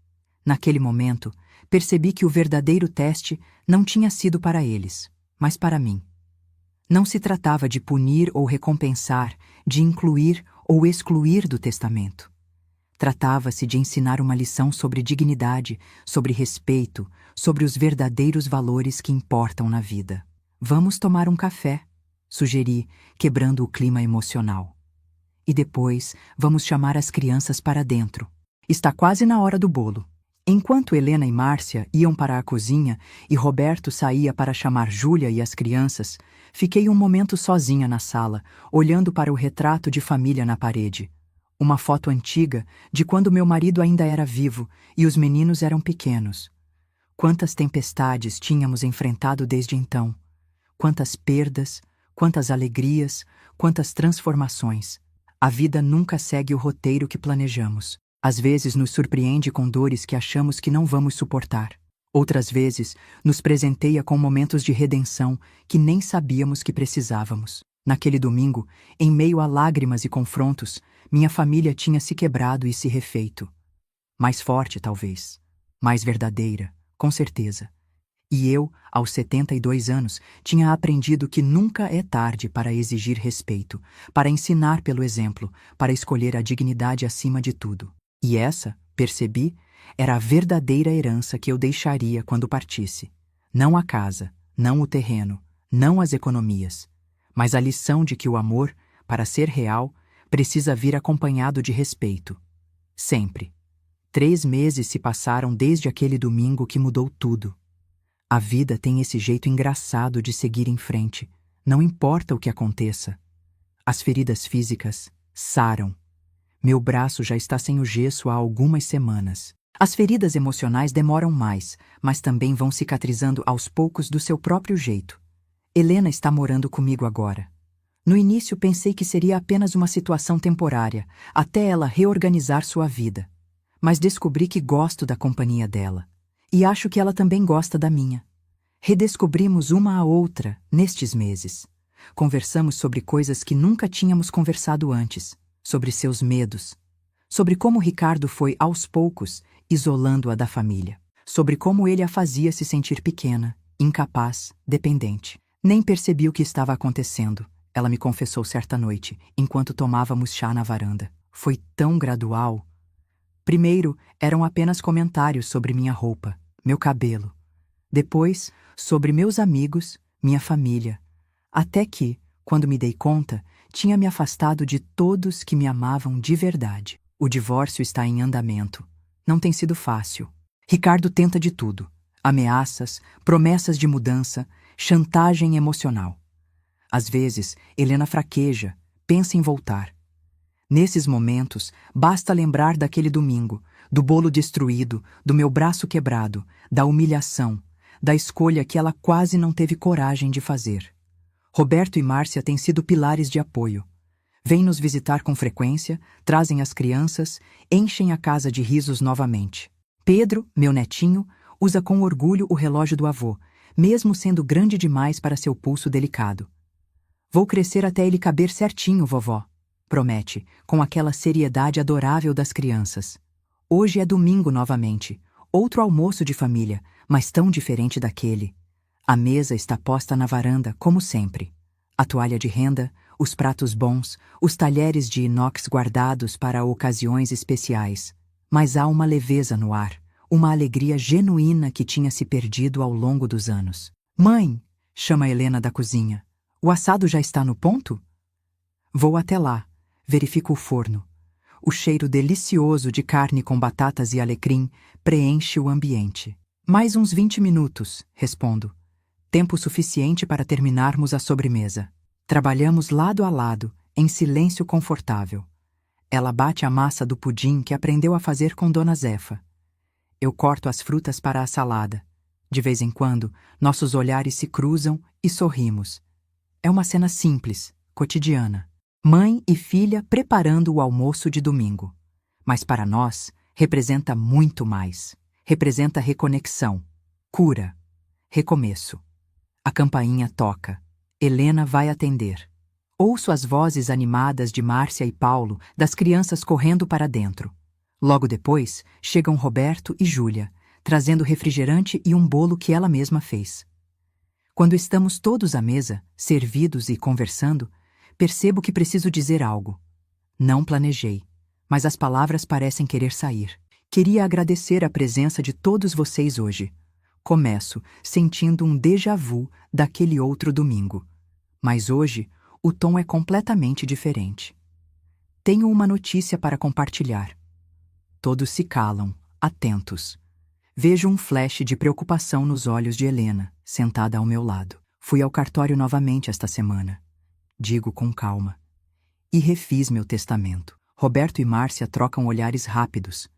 Naquele momento, percebi que o verdadeiro teste não tinha sido para eles, mas para mim. Não se tratava de punir ou recompensar, de incluir ou excluir do testamento. Tratava-se de ensinar uma lição sobre dignidade, sobre respeito, sobre os verdadeiros valores que importam na vida. Vamos tomar um café, sugeri, quebrando o clima emocional. E depois vamos chamar as crianças para dentro. Está quase na hora do bolo. Enquanto Helena e Márcia iam para a cozinha e Roberto saía para chamar Júlia e as crianças, fiquei um momento sozinha na sala, olhando para o retrato de família na parede. Uma foto antiga de quando meu marido ainda era vivo e os meninos eram pequenos. Quantas tempestades tínhamos enfrentado desde então. Quantas perdas, quantas alegrias, quantas transformações. A vida nunca segue o roteiro que planejamos. Às vezes nos surpreende com dores que achamos que não vamos suportar. Outras vezes nos presenteia com momentos de redenção que nem sabíamos que precisávamos. Naquele domingo, em meio a lágrimas e confrontos, minha família tinha se quebrado e se refeito. Mais forte, talvez. Mais verdadeira, com certeza. E eu, aos 72 anos, tinha aprendido que nunca é tarde para exigir respeito, para ensinar pelo exemplo, para escolher a dignidade acima de tudo. E essa, percebi, era a verdadeira herança que eu deixaria quando partisse. Não a casa, não o terreno, não as economias, mas a lição de que o amor, para ser real, precisa vir acompanhado de respeito. Sempre. 3 meses se passaram desde aquele domingo que mudou tudo. A vida tem esse jeito engraçado de seguir em frente, não importa o que aconteça. As feridas físicas saram. Meu braço já está sem o gesso há algumas semanas. As feridas emocionais demoram mais, mas também vão cicatrizando aos poucos do seu próprio jeito. Helena está morando comigo agora. No início pensei que seria apenas uma situação temporária, até ela reorganizar sua vida. Mas descobri que gosto da companhia dela. E acho que ela também gosta da minha. Redescobrimos uma a outra nestes meses. Conversamos sobre coisas que nunca tínhamos conversado antes, sobre seus medos, sobre como Ricardo foi, aos poucos, isolando-a da família, sobre como ele a fazia se sentir pequena, incapaz, dependente. Nem percebi o que estava acontecendo. ela me confessou certa noite, enquanto tomávamos chá na varanda. Foi tão gradual. Primeiro, eram apenas comentários sobre minha roupa, meu cabelo. Depois, sobre meus amigos, minha família. Até que, quando me dei conta, tinha me afastado de todos que me amavam de verdade. O divórcio está em andamento. Não tem sido fácil. Ricardo tenta de tudo. Ameaças, promessas de mudança, chantagem emocional. Às vezes, Helena fraqueja, pensa em voltar. Nesses momentos, basta lembrar daquele domingo, do bolo destruído, do meu braço quebrado, da humilhação, da escolha que ela quase não teve coragem de fazer. Roberto e Márcia têm sido pilares de apoio. Vêm nos visitar com frequência, trazem as crianças, enchem a casa de risos novamente. Pedro, meu netinho, usa com orgulho o relógio do avô, mesmo sendo grande demais para seu pulso delicado. Vou crescer até ele caber certinho, vovó, promete, com aquela seriedade adorável das crianças. Hoje é domingo novamente, outro almoço de família, mas tão diferente daquele. A mesa está posta na varanda, como sempre. A toalha de renda, os pratos bons, os talheres de inox guardados para ocasiões especiais. Mas há uma leveza no ar, uma alegria genuína que tinha se perdido ao longo dos anos. Mãe, chama Helena da cozinha. O assado já está no ponto? Vou até lá, verifico o forno. O cheiro delicioso de carne com batatas e alecrim preenche o ambiente. Mais uns 20 minutos, respondo. Tempo suficiente para terminarmos a sobremesa. Trabalhamos lado a lado, em silêncio confortável. Ela bate a massa do pudim que aprendeu a fazer com Dona Zefa. Eu corto as frutas para a salada. De vez em quando, nossos olhares se cruzam e sorrimos. É uma cena simples, cotidiana. Mãe e filha preparando o almoço de domingo. Mas para nós, representa muito mais. Representa reconexão, cura, recomeço. A campainha toca. Helena vai atender. Ouço as vozes animadas de Márcia e Paulo, das crianças correndo para dentro. Logo depois, chegam Roberto e Júlia, trazendo refrigerante e um bolo que ela mesma fez. Quando estamos todos à mesa, servidos e conversando, percebo que preciso dizer algo. Não planejei, mas as palavras parecem querer sair. Queria agradecer a presença de todos vocês hoje. Começo sentindo um déjà vu daquele outro domingo. Mas hoje, o tom é completamente diferente. Tenho uma notícia para compartilhar. Todos se calam, atentos. Vejo um flash de preocupação nos olhos de Helena, sentada ao meu lado. Fui ao cartório novamente esta semana. Digo com calma. E refiz meu testamento. Roberto e Márcia trocam olhares rápidos.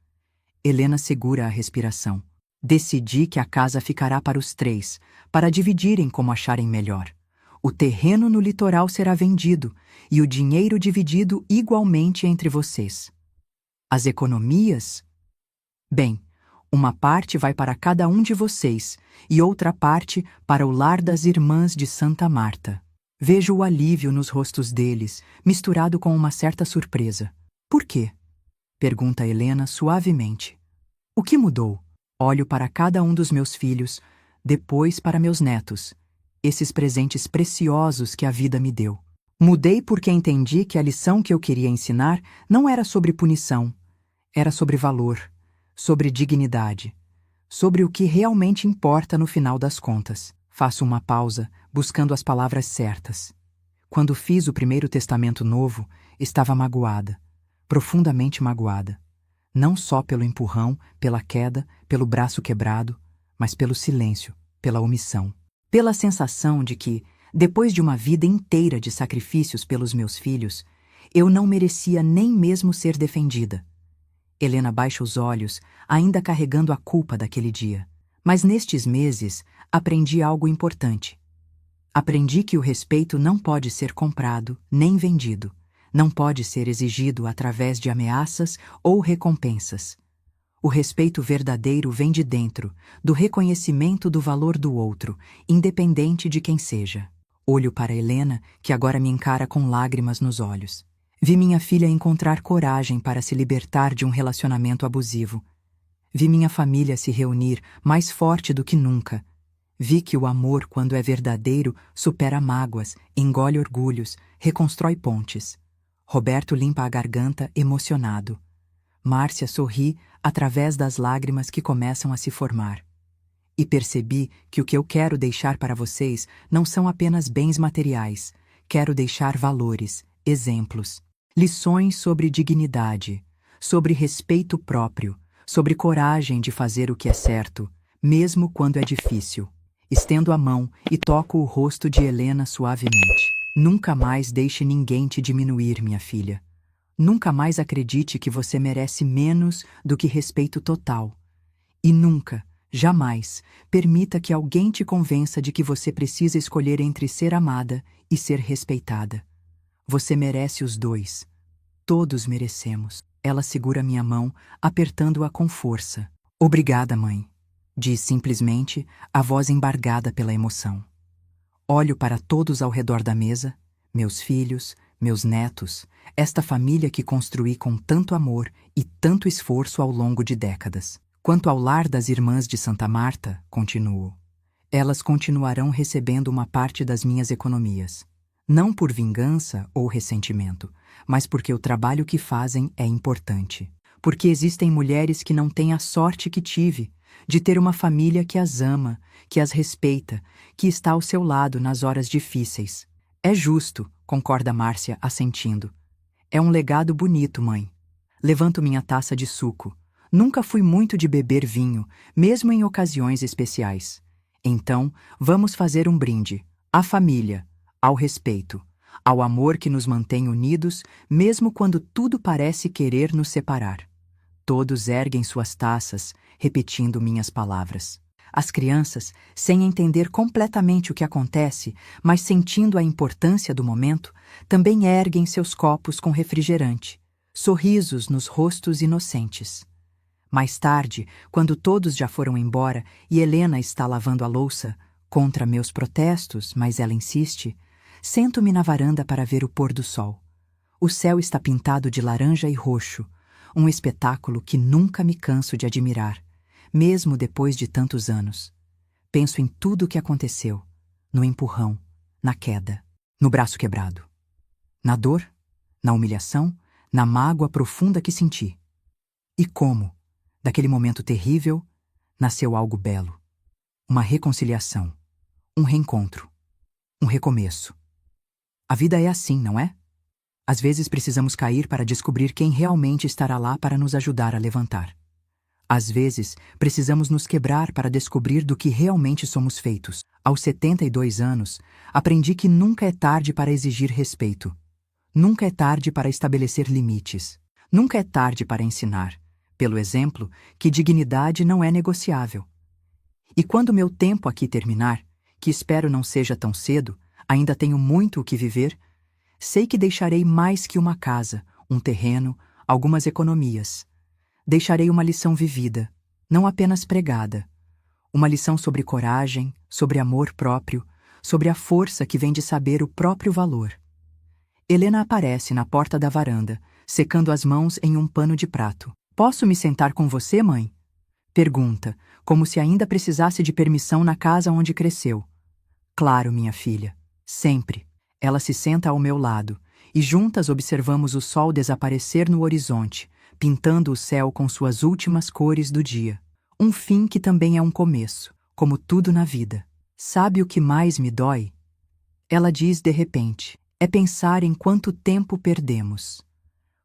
Helena segura a respiração. Decidi que a casa ficará para os três, para dividirem como acharem melhor. O terreno no litoral será vendido e o dinheiro dividido igualmente entre vocês. As economias? Bem, uma parte vai para cada um de vocês e outra parte para o lar das irmãs de Santa Marta. Vejo o alívio nos rostos deles, misturado com uma certa surpresa. Por quê? Pergunta Helena suavemente. O que mudou? Olho para cada um dos meus filhos, depois para meus netos, esses presentes preciosos que a vida me deu. Mudei porque entendi que a lição que eu queria ensinar não era sobre punição, era sobre valor, sobre dignidade, sobre o que realmente importa no final das contas. Faço uma pausa, buscando as palavras certas. Quando fiz o primeiro testamento novo, estava magoada, profundamente magoada. Não só pelo empurrão, pela queda, pelo braço quebrado, mas pelo silêncio, pela omissão. Pela sensação de que, depois de uma vida inteira de sacrifícios pelos meus filhos, eu não merecia nem mesmo ser defendida. Helena baixa os olhos, ainda carregando a culpa daquele dia. Mas nestes meses, aprendi algo importante. Aprendi que o respeito não pode ser comprado, nem vendido. Não pode ser exigido através de ameaças ou recompensas. O respeito verdadeiro vem de dentro, do reconhecimento do valor do outro, independente de quem seja. Olho para Helena, que agora me encara com lágrimas nos olhos. Vi minha filha encontrar coragem para se libertar de um relacionamento abusivo. Vi minha família se reunir mais forte do que nunca. Vi que o amor, quando é verdadeiro, supera mágoas, engole orgulhos, reconstrói pontes. Roberto limpa a garganta, emocionado. Márcia sorri através das lágrimas que começam a se formar. E percebi que o que eu quero deixar para vocês não são apenas bens materiais. Quero deixar valores, exemplos, lições sobre dignidade, sobre respeito próprio, sobre coragem de fazer o que é certo, mesmo quando é difícil. Estendo a mão e toco o rosto de Helena suavemente. Nunca mais deixe ninguém te diminuir, minha filha. Nunca mais acredite que você merece menos do que respeito total. E nunca, jamais, permita que alguém te convença de que você precisa escolher entre ser amada e ser respeitada. Você merece os dois. Todos merecemos. Ela segura minha mão, apertando-a com força. Obrigada, mãe, diz simplesmente, a voz embargada pela emoção. Olho para todos ao redor da mesa, meus filhos, meus netos, esta família que construí com tanto amor e tanto esforço ao longo de décadas. Quanto ao lar das irmãs de Santa Marta, continuo, elas continuarão recebendo uma parte das minhas economias. Não por vingança ou ressentimento, mas porque o trabalho que fazem é importante. Porque existem mulheres que não têm a sorte que tive, de ter uma família que as ama, que as respeita, que está ao seu lado nas horas difíceis. É justo, concorda Márcia, assentindo. É um legado bonito, mãe. Levanto minha taça de suco. Nunca fui muito de beber vinho, mesmo em ocasiões especiais. Então, vamos fazer um brinde. À família, ao respeito, ao amor que nos mantém unidos, mesmo quando tudo parece querer nos separar. Todos erguem suas taças, repetindo minhas palavras. As crianças, sem entender completamente o que acontece, mas sentindo a importância do momento, também erguem seus copos com refrigerante, sorrisos nos rostos inocentes. Mais tarde, quando todos já foram embora e Helena está lavando a louça, contra meus protestos, mas ela insiste, sento-me na varanda para ver o pôr do sol. O céu está pintado de laranja e roxo, um espetáculo que nunca me canso de admirar, mesmo depois de tantos anos. Penso em tudo o que aconteceu, no empurrão, na queda, no braço quebrado. Na dor, na humilhação, na mágoa profunda que senti. E como, daquele momento terrível, nasceu algo belo. Uma reconciliação, um reencontro, um recomeço. A vida é assim, não é? Às vezes precisamos cair para descobrir quem realmente estará lá para nos ajudar a levantar. Às vezes, precisamos nos quebrar para descobrir do que realmente somos feitos. Aos 72 anos, aprendi que nunca é tarde para exigir respeito. Nunca é tarde para estabelecer limites. Nunca é tarde para ensinar, pelo exemplo, que dignidade não é negociável. E quando meu tempo aqui terminar, que espero não seja tão cedo, ainda tenho muito o que viver, sei que deixarei mais que uma casa, um terreno, algumas economias. Deixarei uma lição vivida, não apenas pregada. Uma lição sobre coragem, sobre amor próprio, sobre a força que vem de saber o próprio valor. Helena aparece na porta da varanda, secando as mãos em um pano de prato. Posso me sentar com você, mãe? Pergunta, como se ainda precisasse de permissão na casa onde cresceu. Claro, minha filha, sempre. Ela se senta ao meu lado, e juntas observamos o sol desaparecer no horizonte, pintando o céu com suas últimas cores do dia. Um fim que também é um começo, como tudo na vida. Sabe o que mais me dói? Ela diz de repente, é pensar em quanto tempo perdemos.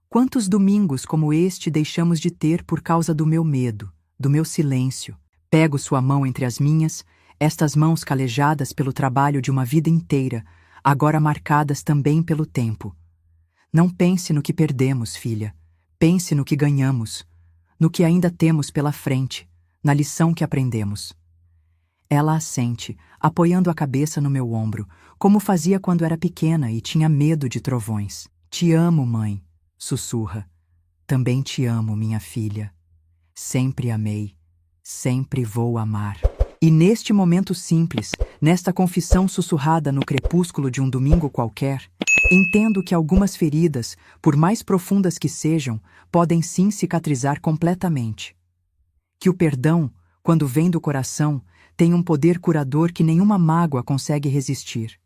Quantos domingos como este deixamos de ter por causa do meu medo, do meu silêncio. Pego sua mão entre as minhas, estas mãos calejadas pelo trabalho de uma vida inteira, agora marcadas também pelo tempo. Não pense no que perdemos, filha. Pense no que ganhamos, no que ainda temos pela frente, na lição que aprendemos. Ela assente, apoiando a cabeça no meu ombro, como fazia quando era pequena e tinha medo de trovões. Te amo, mãe, sussurra. Também te amo, minha filha. Sempre amei, sempre vou amar. E neste momento simples, nesta confissão sussurrada no crepúsculo de um domingo qualquer, entendo que algumas feridas, por mais profundas que sejam, podem sim cicatrizar completamente. Que o perdão, quando vem do coração, tem um poder curador que nenhuma mágoa consegue resistir,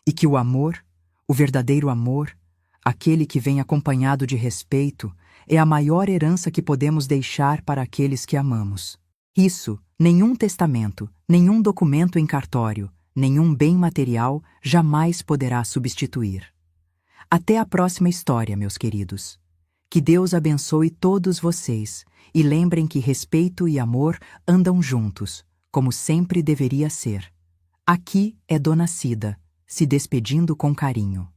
e que o amor, o verdadeiro amor, aquele que vem acompanhado de respeito, é a maior herança que podemos deixar para aqueles que amamos. Isso, nenhum testamento, nenhum documento em cartório, nenhum bem material jamais poderá substituir. Até a próxima história, meus queridos. Que Deus abençoe todos vocês e lembrem que respeito e amor andam juntos, como sempre deveria ser. Aqui é Dona Cida, se despedindo com carinho.